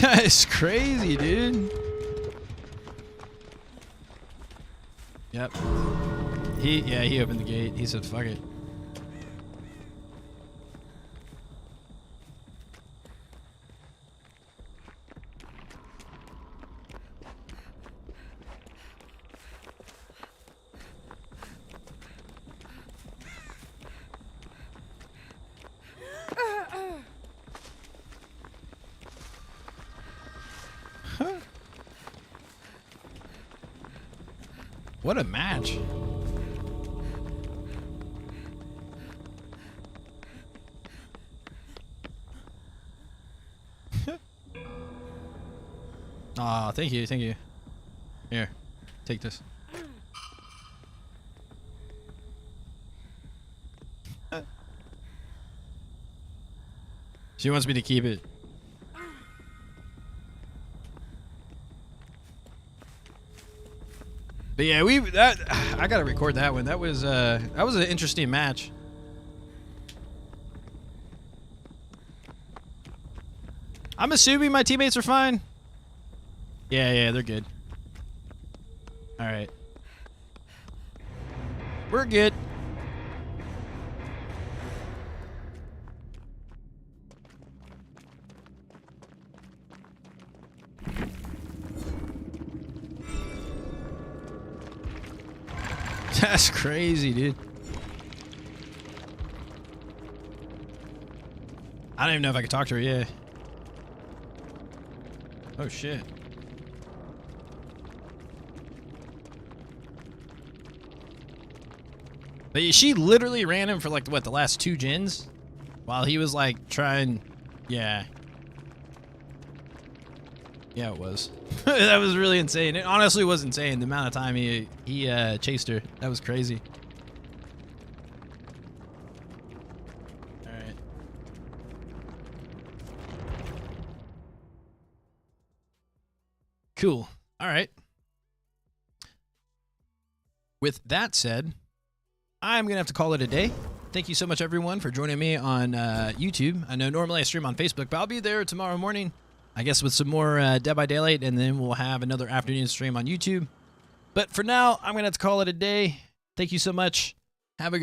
It's crazy, dude. Yep. He opened the gate. He said, fuck it. What a match. Aw, thank you, thank you. Here, take this. She wants me to keep it. But yeah, I gotta record that one. That was an interesting match. I'm assuming my teammates are fine. Yeah, they're good. All right, we're good. That's crazy, dude. I don't even know if I could talk to her. Yeah. Oh shit. But she literally ran him for like what, the last 2 gens, while he was like trying. Yeah. Yeah, it was. That was really insane. It honestly was insane, the amount of time he chased her. That was crazy. All right. Cool. All right. With that said, I'm going to have to call it a day. Thank you so much, everyone, for joining me on YouTube. I know normally I stream on Facebook, but I'll be there tomorrow morning, I guess, with some more Dead by Daylight, and then we'll have another afternoon stream on YouTube. But for now, I'm going to have to call it a day. Thank you so much.